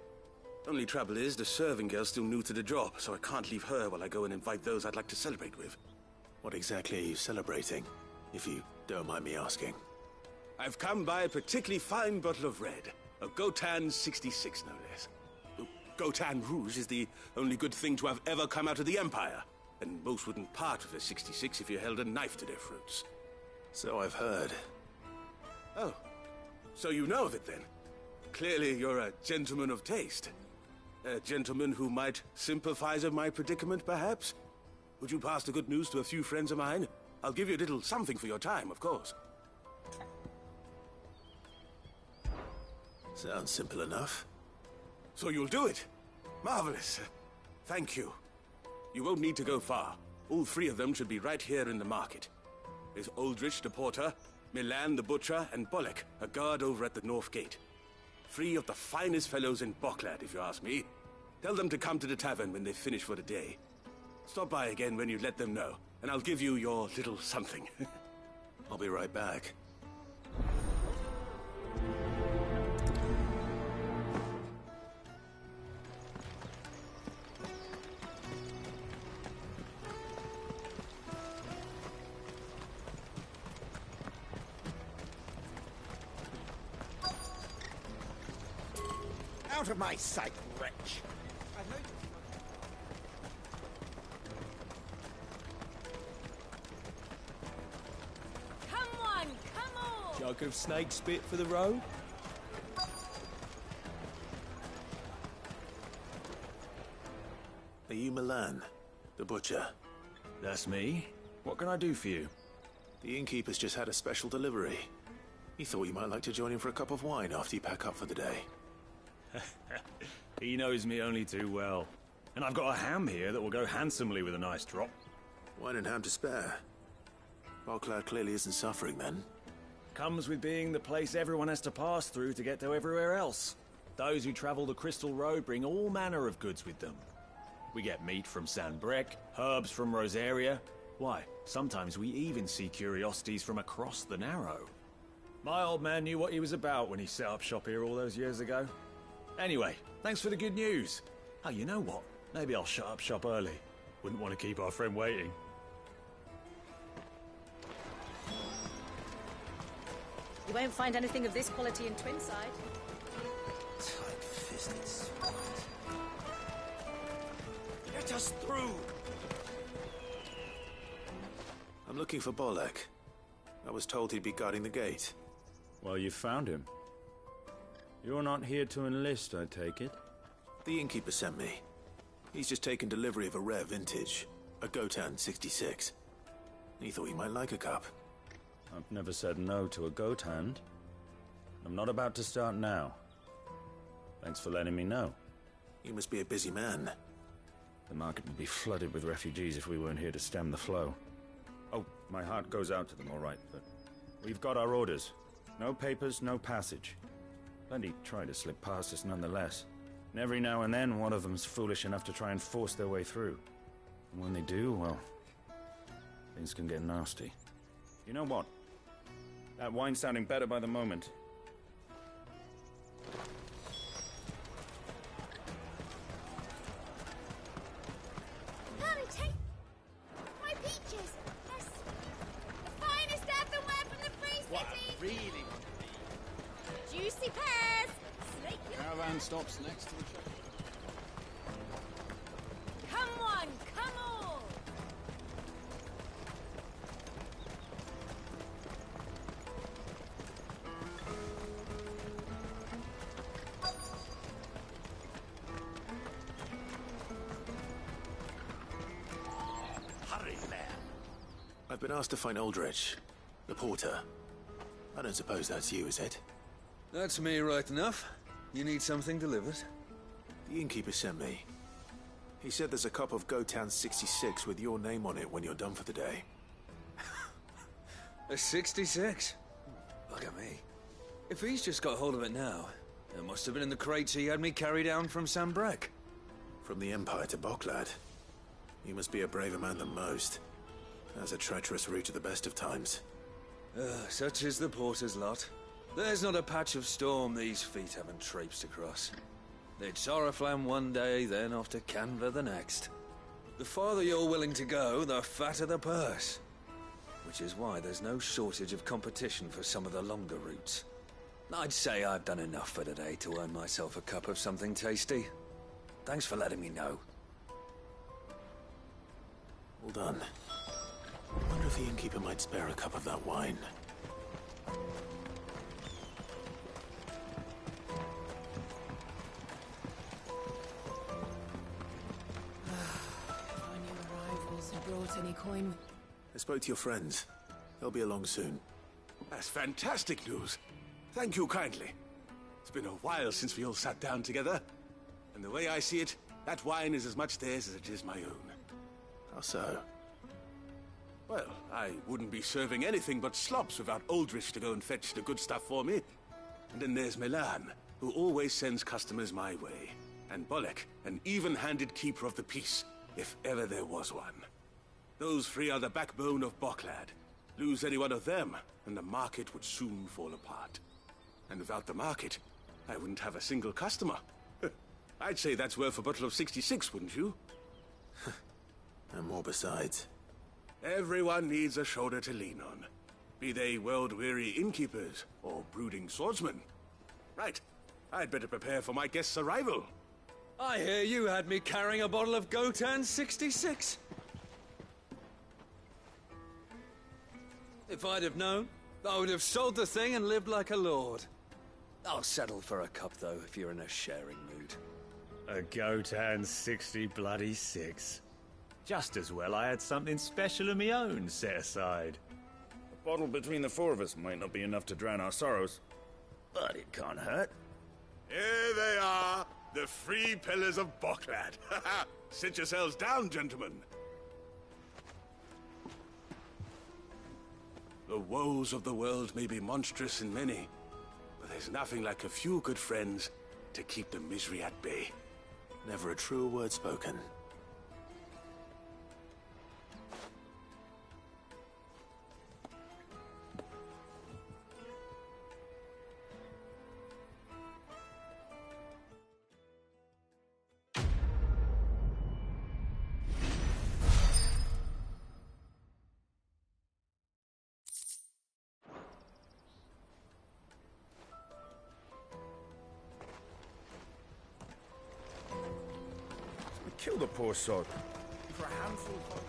Only trouble is, the serving girl's still new to the job, so I can't leave her while I go and invite those I'd like to celebrate with. What exactly are you celebrating, if you don't mind me asking? I've come by a particularly fine bottle of red. A Gotan 66, no less. Gotan Rouge is the only good thing to have ever come out of the Empire. And most wouldn't part with a 66 if you held a knife to their throats. So I've heard. Oh, so you know of it then? Clearly you're a gentleman of taste. A gentleman who might sympathize with my predicament, perhaps? Would you pass the good news to a few friends of mine? I'll give you a little something for your time, of course. Sounds simple enough. So you'll do it? Marvelous. Thank you. You won't need to go far. All three of them should be right here in the market. There's Aldrich the porter, Milan the butcher, and Bolek, a guard over at the north gate. Three of the finest fellows in Boklad, if you ask me. Tell them to come to the tavern when they finish for the day. Stop by again when you let them know, and I'll give you your little something. I'll be right back. Out of my sight, wretch! Come on, come on! Jug of snake spit for the road? Are you Milan, the butcher? That's me. What can I do for you? The innkeeper's just had a special delivery. He thought you might like to join him for a cup of wine after you pack up for the day. He knows me only too well. And I've got a ham here that will go handsomely with a nice drop. Wine and ham to spare. Boklad clearly isn't suffering then. Comes with being the place everyone has to pass through to get to everywhere else. Those who travel the Crystal Road bring all manner of goods with them. We get meat from San Brek, herbs from Rosaria. Why, sometimes we even see curiosities from across the Narrow. My old man knew what he was about when he set up shop here all those years ago. Anyway, thanks for the good news. Oh, you know what? Maybe I'll shut up shop early. Wouldn't want to keep our friend waiting. You won't find anything of this quality in Twinside. Tight-fisted swine. Let us through! I'm looking for Bolek. I was told he'd be guarding the gate. Well, you found him. You're not here to enlist, I take it? The innkeeper sent me. He's just taken delivery of a rare vintage, a Gotan 66. He thought he might like a cup. I've never said no to a goat hand. I'm not about to start now. Thanks for letting me know. You must be a busy man. The market would be flooded with refugees if we weren't here to stem the flow. Oh, my heart goes out to them, all right, but we've got our orders. No papers, no passage. Plenty try to slip past us nonetheless. And every now and then, one of them's foolish enough to try and force their way through. And when they do, well, things can get nasty. You know what? That wine's sounding better by the moment. Honey, take my peaches. Yes. The finest earthenware from the Free City. What I really want to be. Juicy pears. Snake your... Caravan stops next to the church. Come on, come on. Hurry, man. I've been asked to find Aldrich, the porter. I don't suppose that's you, is it? That's me right enough. You need something delivered? The innkeeper sent me. He said there's a cup of Gotan 66 with your name on it when you're done for the day. A 66? Look at me. If he's just got hold of it now, it must have been in the crates he had me carry down from Sambrek. From the Empire to Boklad. You must be a braver man than most. That's a treacherous route at the best of times. Such is the porter's lot. There's not a patch of storm these feet haven't traipsed across. It's Oriflamme one day, then off to Canva the next. The farther you're willing to go, the fatter the purse. Which is why there's no shortage of competition for some of the longer routes. I'd say I've done enough for today to earn myself a cup of something tasty. Thanks for letting me know. Well done. I wonder if the innkeeper might spare a cup of that wine. Brought any coin? I spoke to your friends. They'll be along soon. That's fantastic news. Thank you kindly. It's been a while since we all sat down together. And the way I see it, that wine is as much theirs as it is my own. How so? Well, I wouldn't be serving anything but slops without Aldrich to go and fetch the good stuff for me. And then there's Milan, who always sends customers my way. And Bolek, an even-handed keeper of the peace, if ever there was one. Those three are the backbone of Boklad. Lose any one of them, and the market would soon fall apart. And without the market, I wouldn't have a single customer. I'd say that's worth a bottle of 66, wouldn't you? And more besides. Everyone needs a shoulder to lean on. Be they world-weary innkeepers or brooding swordsmen. Right. I'd better prepare for my guest's arrival. I hear you had me carrying a bottle of Gotan 66. If I'd have known, I would have sold the thing and lived like a lord. I'll settle for a cup, though, if you're in a sharing mood. A Gotan 66. Just as well I had something special of my own set aside. A bottle between the four of us might not be enough to drown our sorrows, but it can't hurt. Here they are, the three pillars of Boklad. Sit yourselves down, gentlemen. The woes of the world may be monstrous in many, but there's nothing like a few good friends to keep the misery at bay. Never a truer word spoken. kill the poor sod. For a handful of...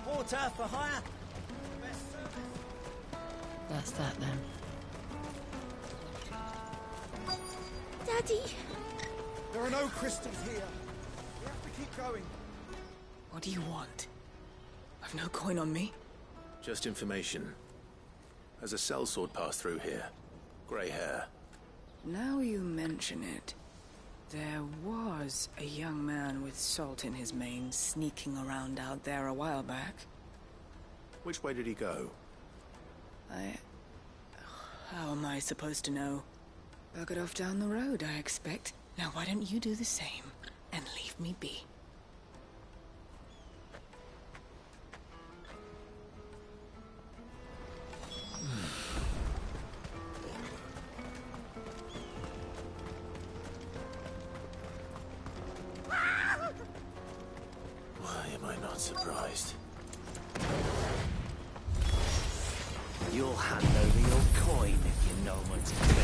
Porter for hire. That's that then. Daddy! There are no crystals here. We have to keep going. What do you want? I've no coin on me. Just information. Has a sellsword passed through here? Grey hair. Now you mention it, there was a young man with salt in his mane sneaking around out there a while back. Which way did he go? How am I supposed to know? Buggered off down the road, I expect. Now why don't you do the same and leave me be? Why am I not surprised? You'll hand over your coin if you know what's coming.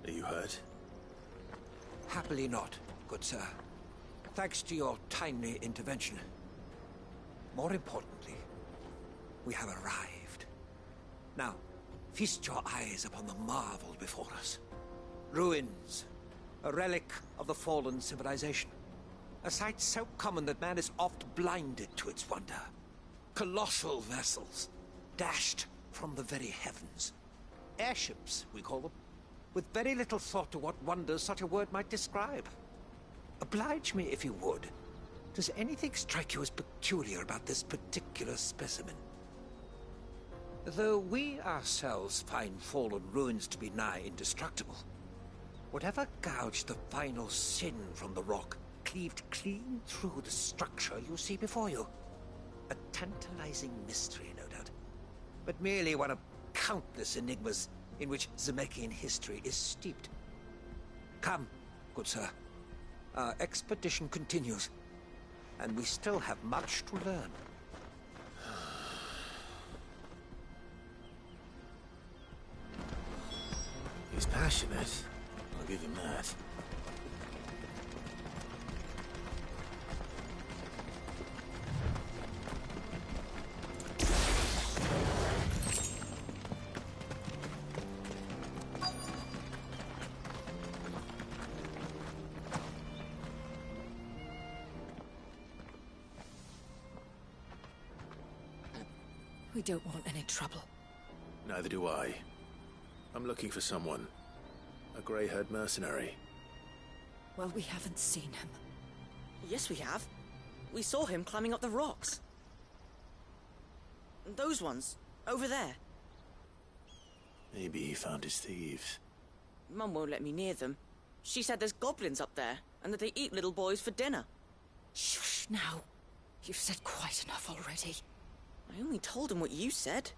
Are you hurt? Happily not, good sir. Thanks to your timely intervention. More importantly, we have arrived. Now, feast your eyes upon the marvel before us. Ruins, a relic of the fallen civilization. A sight so common that man is oft blinded to its wonder. Colossal vessels, dashed from the very heavens. Airships, we call them, with very little thought to what wonders such a word might describe. Oblige me if you would. Does anything strike you as peculiar about this particular specimen? Though we ourselves find fallen ruins to be nigh indestructible, whatever gouged the final sin from the rock cleaved clean through the structure you see before you. A tantalizing mystery, no doubt, but merely one of countless enigmas in which Zemeckis history is steeped. Come, good sir. Our expedition continues, and we still have much to learn. He's passionate. I'll give him that. We don't want any trouble. Neither do I. I'm looking for someone. A grey-haired mercenary. Well, we haven't seen him. Yes, we have. We saw him climbing up the rocks. Those ones, over there. Maybe he found his thieves. Mum won't let me near them. She said there's goblins up there, and that they eat little boys for dinner. Shush, now. You've said quite enough already. I only told him what you said.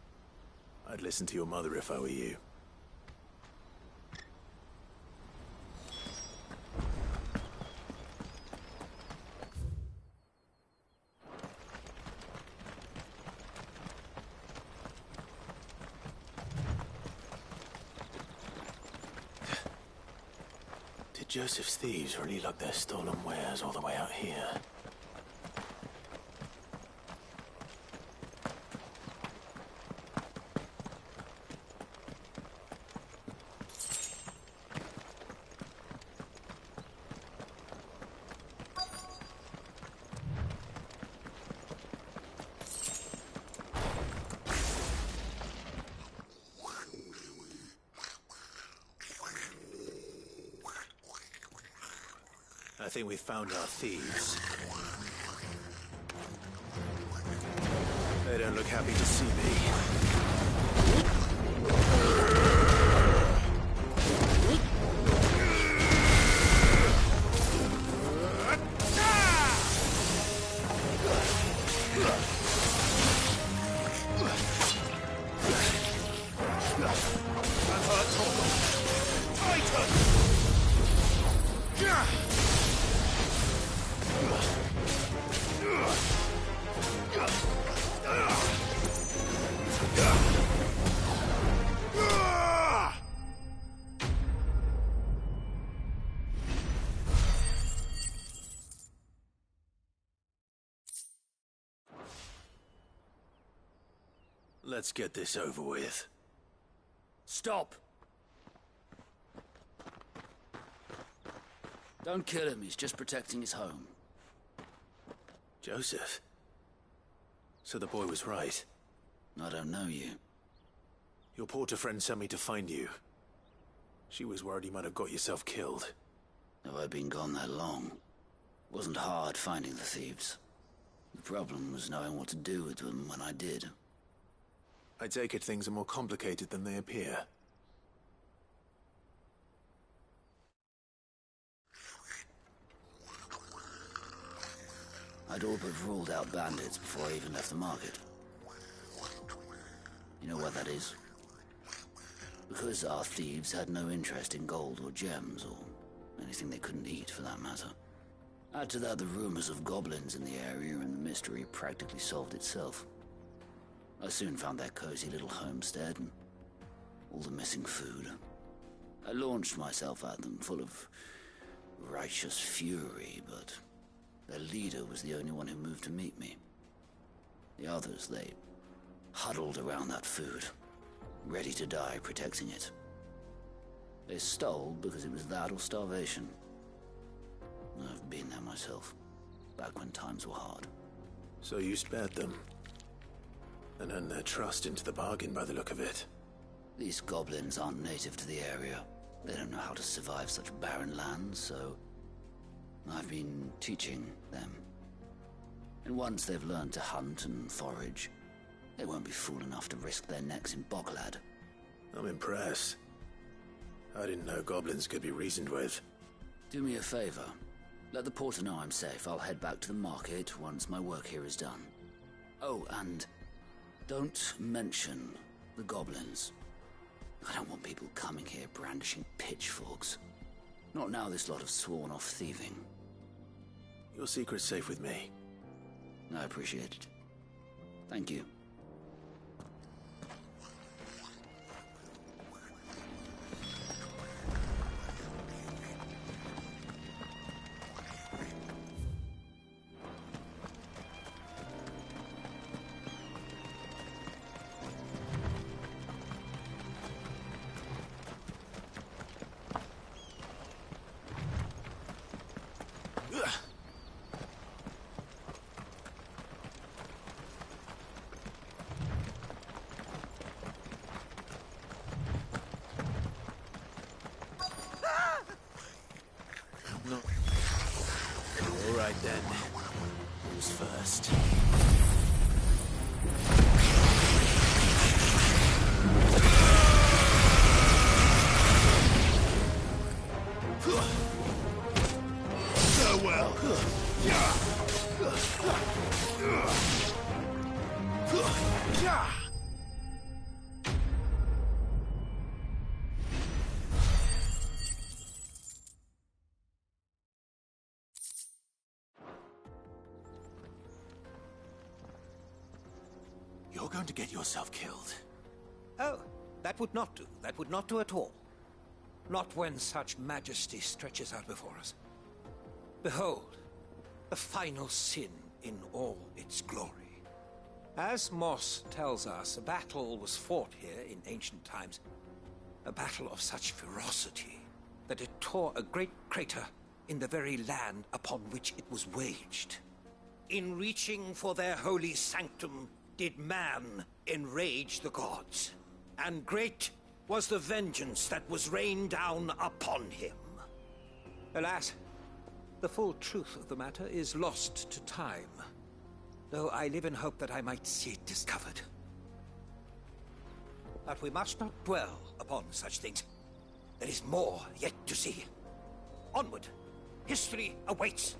I'd listen to your mother if I were you. Did Joseph's thieves really lug their stolen wares all the way out here? think we've found our thieves. They don't look happy to see me. Let's get this over with. Stop! Don't kill him, he's just protecting his home. Joseph? So the boy was right. I don't know you. Your porter friend sent me to find you. She was worried you might have got yourself killed. Have I been gone that long? It wasn't hard finding the thieves. The problem was knowing what to do with them when I did. I take it things are more complicated than they appear. I'd all but ruled out bandits before I even left the market. You know why that is? Because our thieves had no interest in gold or gems, or anything they couldn't eat for that matter. Add to that the rumors of goblins in the area, and the mystery practically solved itself. I soon found their cozy little homestead and all the missing food. I launched myself at them, full of righteous fury, but their leader was the only one who moved to meet me. The others, they huddled around that food, ready to die protecting it. They stole because it was that or starvation. I've been there myself, back when times were hard. So you spared them? And earned their trust into the bargain by the look of it. These goblins aren't native to the area. They don't know how to survive such barren lands, so I've been teaching them. And once they've learned to hunt and forage, they won't be fool enough to risk their necks in Boglad. I'm impressed. I didn't know goblins could be reasoned with. Do me a favor. Let the porter know I'm safe. I'll head back to the market once my work here is done. Oh, and don't mention the goblins. I don't want people coming here brandishing pitchforks. Not now this lot have sworn off thieving. Your secret's safe with me. I appreciate it. Thank you. Right then. Who's first? Farewell. You're going to get yourself killed. Oh, that would not do. That would not do at all. Not when such majesty stretches out before us. Behold, the final sin in all its glory. As Moss tells us, a battle was fought here in ancient times. A battle of such ferocity that it tore a great crater in the very land upon which it was waged. In reaching for their holy sanctum, did man enrage the gods, and great was the vengeance that was rained down upon him. Alas, The full truth of the matter is lost to time, though I live in hope that I might see it discovered. But we must not dwell upon such things. There is more yet to see. Onward! History awaits!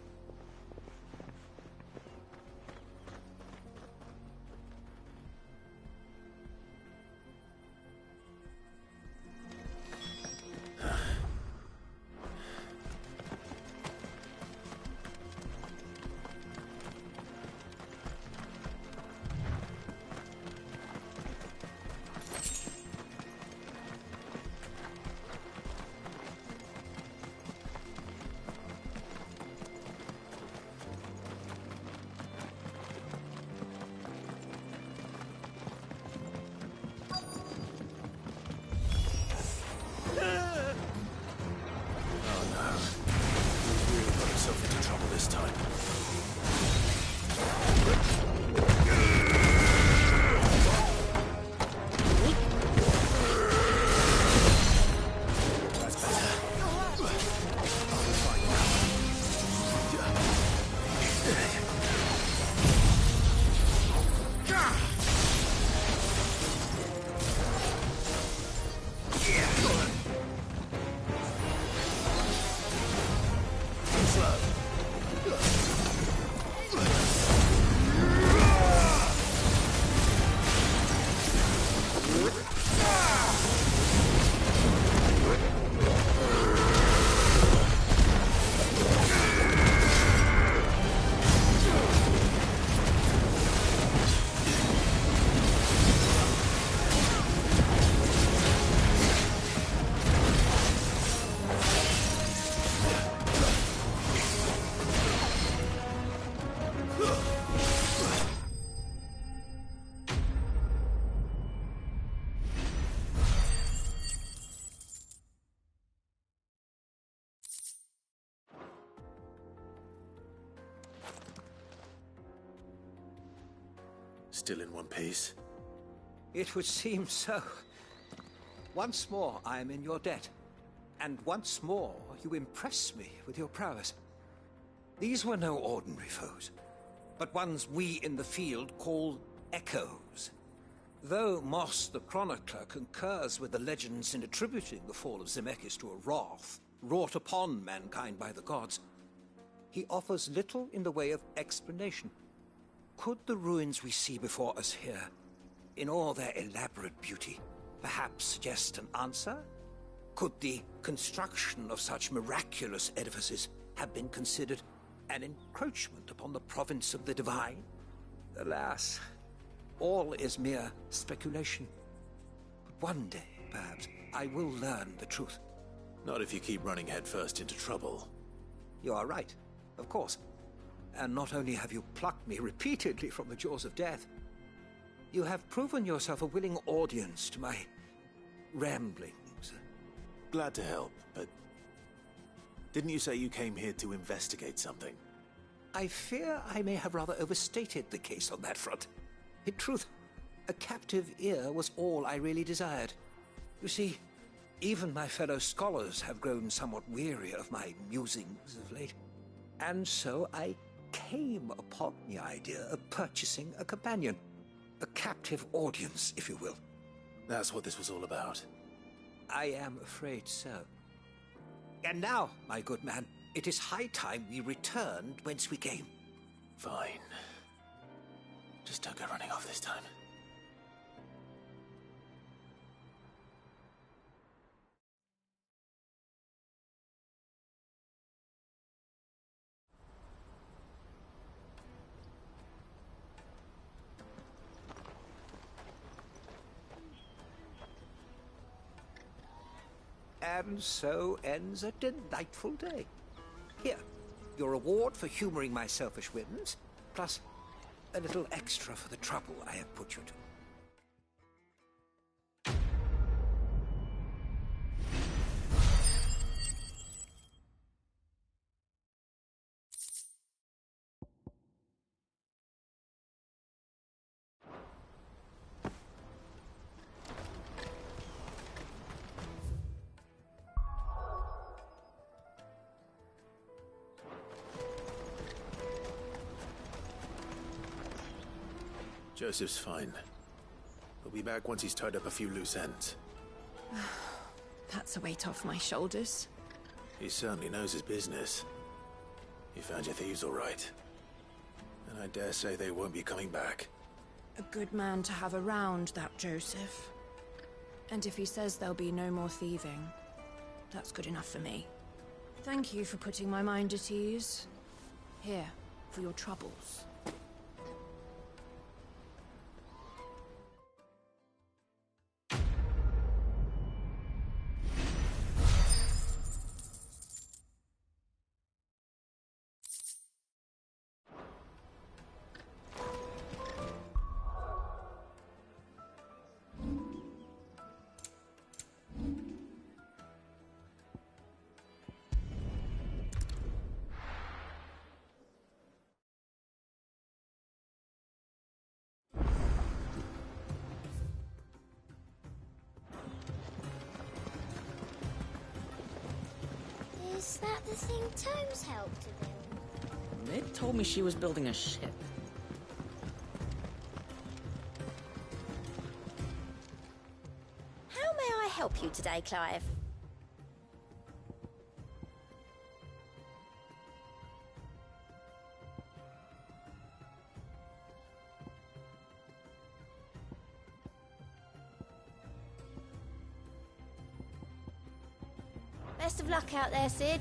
Still in one piece? It would seem so. Once more I am in your debt. And once more you impress me with your prowess. These were no ordinary foes, but ones we in the field call echoes. Though Moss the Chronicler concurs with the legends in attributing the fall of Zemeckis to a wrath wrought upon mankind by the gods, he offers little in the way of explanation. Could the ruins we see before us here, in all their elaborate beauty, perhaps suggest an answer? Could the construction of such miraculous edifices have been considered an encroachment upon the province of the divine? Alas, all is mere speculation. But one day, perhaps, I will learn the truth. Not if you keep running headfirst into trouble. You are right, of course. And not only have you plucked me repeatedly from the jaws of death, you have proven yourself a willing audience to my ramblings. Glad to help, but didn't you say you came here to investigate something? I fear I may have rather overstated the case on that front. In truth, a captive ear was all I really desired. You see, even my fellow scholars have grown somewhat weary of my musings of late. And so I came upon the idea of purchasing a companion. A captive audience, if you will. That's what this was all about. I am afraid so. And now, my good man, it is high time we returned whence we came. Fine. Just don't go running off this time. And so ends a delightful day. Here, your reward for humoring my selfish whims, plus a little extra for the trouble I have put you to. Joseph's fine. He'll be back once he's tied up a few loose ends. That's a weight off my shoulders. He certainly knows his business. You found your thieves all right. And I dare say they won't be coming back. A good man to have around, that Joseph. And if he says there'll be no more thieving, that's good enough for me. Thank you for putting my mind at ease. Here, for your troubles. Is that the thing Tomes helped to build? They told me she was building a ship. How may I help you today, Clive? Best of luck out there, Sid.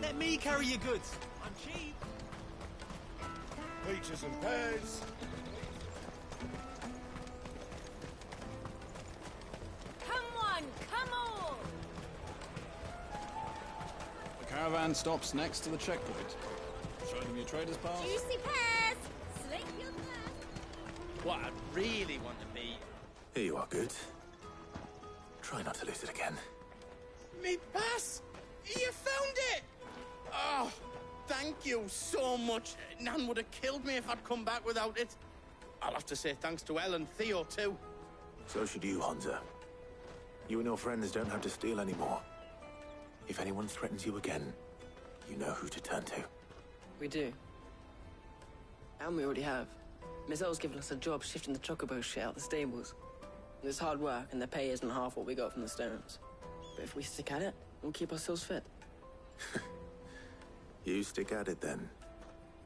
Let me carry your goods. I'm cheap. Peaches and pears. Come on, come on! The caravan stops next to the checkpoint. Show them your trader's pass. Juicy pears! Slip your left. What I really want to be... Here you are, Goods. Try not to lose it again. Me pass! You found it! Oh, thank you so much. Nan would have killed me if I'd come back without it. I'll have to say thanks to Elle and Theo, too. So should you, Honza. You and your friends don't have to steal anymore. If anyone threatens you again, you know who to turn to. We do. And we already have. Miss L's given us a job shifting the chocobo shit out the stables. It's hard work, and the pay isn't half what we got from the stones. But if we stick at it, we'll keep ourselves fit. You stick at it, then.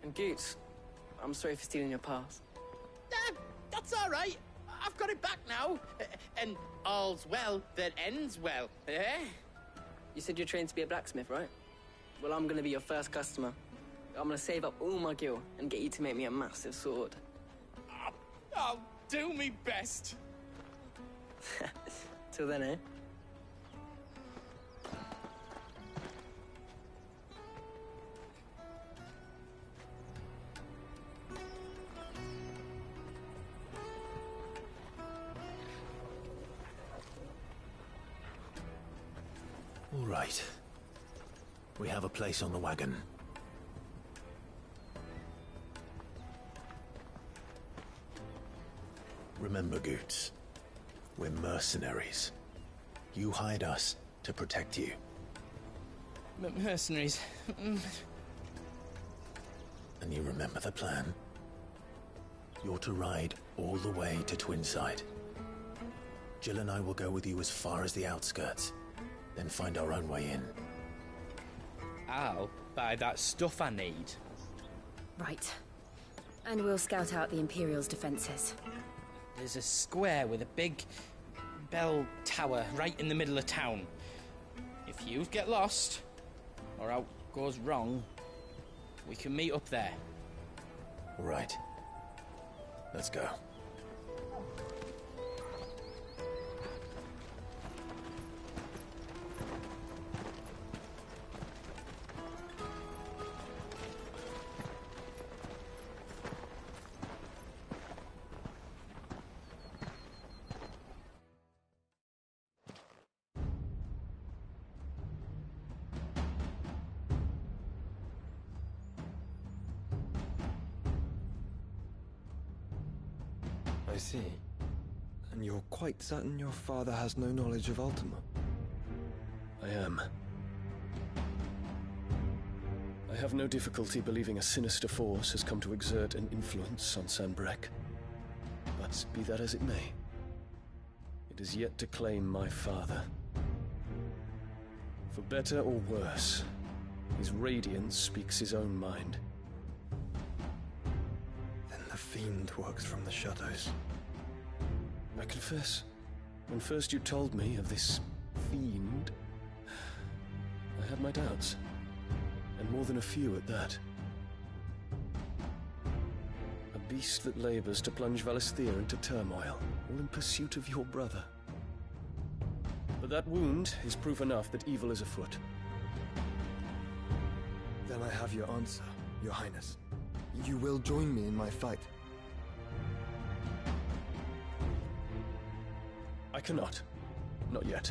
And Goots, I'm sorry for stealing your pass. That's all right. I've got it back now. And all's well that ends well, eh? You said you're trained to be a blacksmith, right? Well, I'm gonna be your first customer. I'm gonna save up all my gil and get you to make me a massive sword. I'll do me best. Till then, eh? All right. We have a place on the wagon. Remember, Goots, we're mercenaries. You hired us to protect you. Mercenaries. And you remember the plan? You're to ride all the way to Twinside. Jill and I will go with you as far as the outskirts, then find our own way in. I'll buy that stuff I need. Right. And we'll scout out the Imperial's defenses. There's a square with a big bell tower right in the middle of town. If you get lost, or out goes wrong, we can meet up there. All right. Let's go. I see. And you're quite certain your father has no knowledge of Ultima? I am. I have no difficulty believing a sinister force has come to exert an influence on Sanbreque. But be that as it may, it is yet to claim my father. For better or worse, his radiance speaks his own mind. Then the fiend works from the shadows. I confess, when first you told me of this fiend, I had my doubts, and more than a few at that. A beast that labors to plunge Valisthea into turmoil, all in pursuit of your brother. But that wound is proof enough that evil is afoot. Then I have your answer, Your Highness. You will join me in my fight. I cannot. Not yet.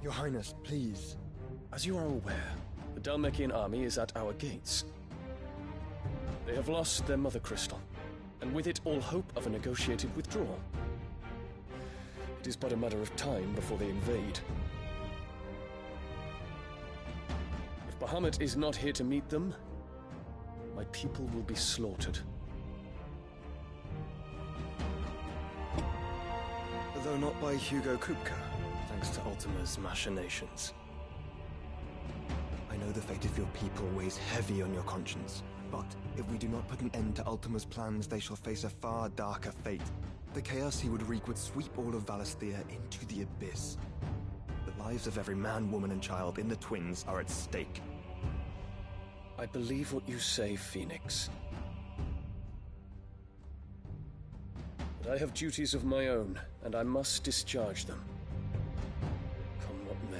Your Highness, please. As you are aware, the Dhalmekian army is at our gates. They have lost their mother crystal, and with it all hope of a negotiated withdrawal. It is but a matter of time before they invade. If Bahamut is not here to meet them, my people will be slaughtered. Though not by Hugo Kupka, thanks to Ultima's machinations. I know the fate of your people weighs heavy on your conscience, but if we do not put an end to Ultima's plans, they shall face a far darker fate. The chaos he would wreak would sweep all of Valisthea into the abyss. The lives of every man, woman, and child in the Twins are at stake. I believe what you say, Phoenix. But I have duties of my own, and I must discharge them. Come what may.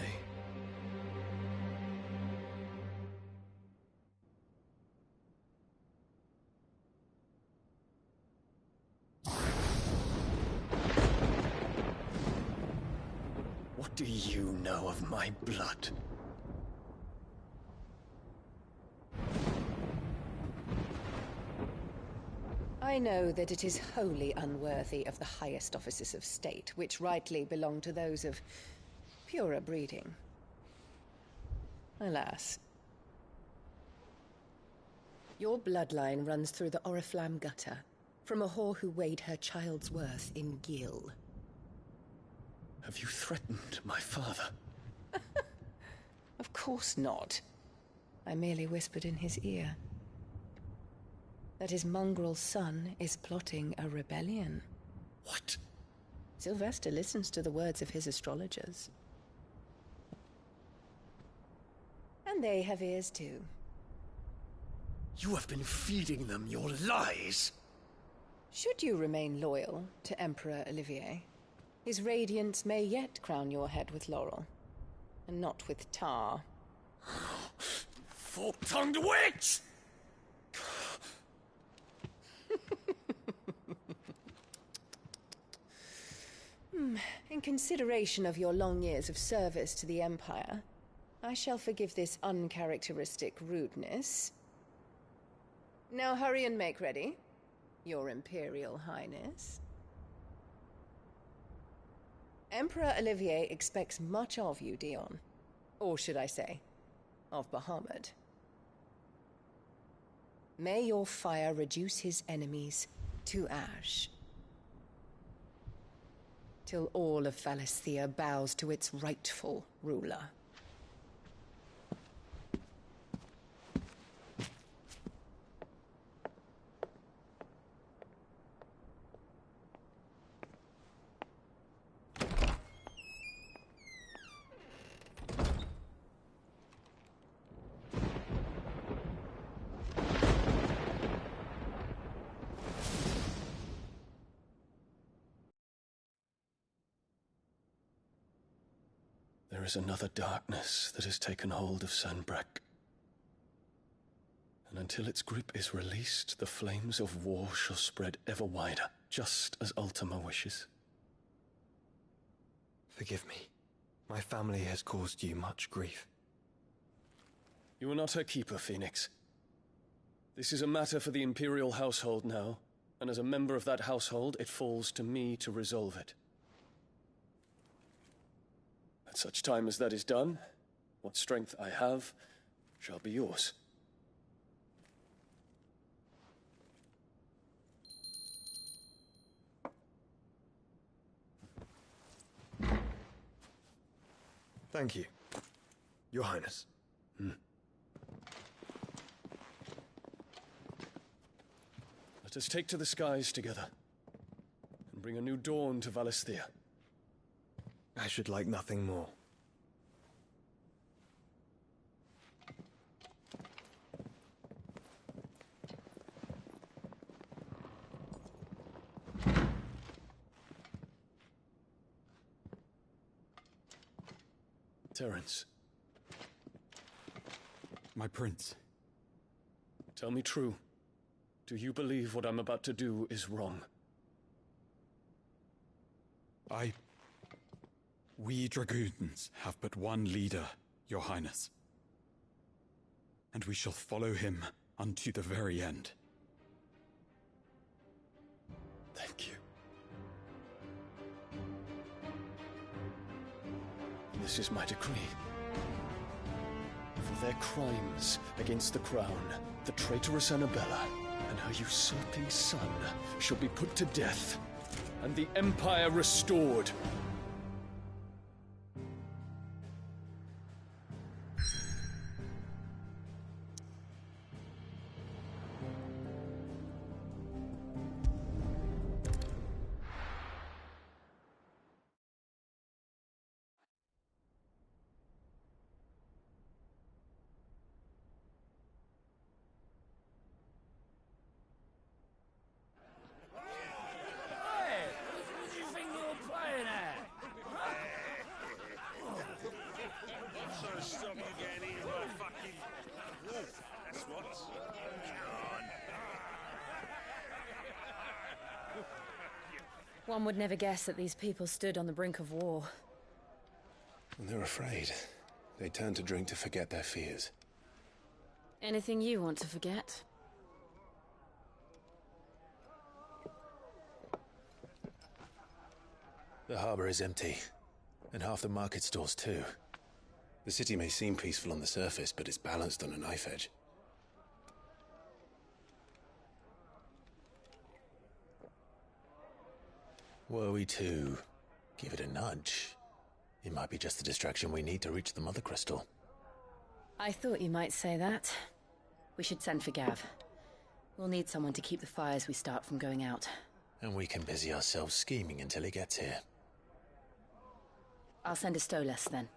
What do you know of my blood? I know that it is wholly unworthy of the highest offices of state, which rightly belong to those of purer breeding. Alas. Your bloodline runs through the Oriflamme gutter, from a whore who weighed her child's worth in gil. Have you threatened my father? Of course not. I merely whispered in his ear that his mongrel son is plotting a rebellion. What? Sylvester listens to the words of his astrologers. And they have ears too. You have been feeding them your lies! Should you remain loyal to Emperor Olivier, his radiance may yet crown your head with laurel, and not with tar. Fork-tongued witch! In consideration of your long years of service to the Empire, I shall forgive this uncharacteristic rudeness. Now hurry and make ready, Your Imperial Highness. Emperor Olivier expects much of you, Dion. Or should I say, of Bahamut. May your fire reduce his enemies to ash, till all of Valisthea bows to its rightful ruler. There is another darkness that has taken hold of Sanbreque. And until its grip is released, the flames of war shall spread ever wider, just as Ultima wishes. Forgive me. My family has caused you much grief. You are not her keeper, Phoenix. This is a matter for the Imperial household now, And as a member of that household, it falls to me to resolve it. At such time as that is done, what strength I have shall be yours. Thank you, Your Highness. Let us take to the skies together, and bring a new dawn to Valisthea. I should like nothing more. Terence. My prince. Tell me true. Do you believe what I'm about to do is wrong? We dragoons have but one leader, Your Highness. And we shall follow him unto the very end. Thank you. This is my decree. For their crimes against the crown, the traitorous Annabella and her usurping son shall be put to death, and the Empire restored. One would never guess that these people stood on the brink of war. And they're afraid. They turn to drink to forget their fears. Anything you want to forget? The harbor is empty, and half the market stalls too. The city may seem peaceful on the surface, but it's balanced on a knife edge. Were we to give it a nudge, it might be just the distraction we need to reach the Mother Crystal. I thought you might say that. We should send for Gav. We'll need someone to keep the fires we start from going out. And we can busy ourselves scheming until he gets here. I'll send a Stolas then.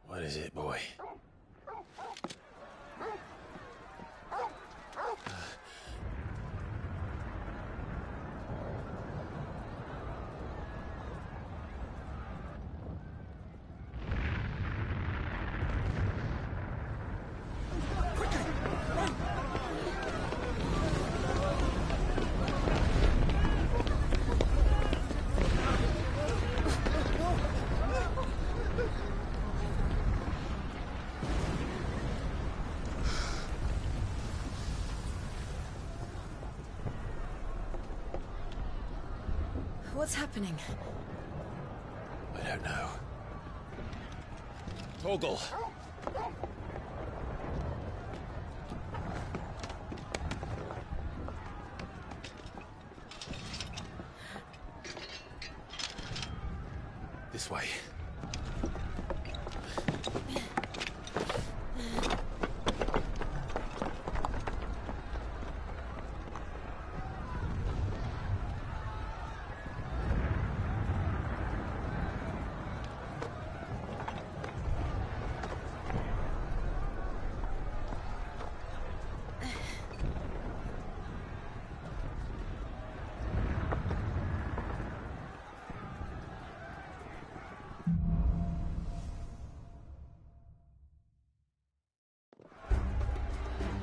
What is it, boy? What's happening? I don't know. Torgal! This way.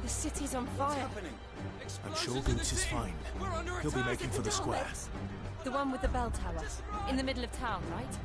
The city's on fire. I'm sure Boots is fine. He'll be making for the square. The one with the bell tower. In the middle of town, right?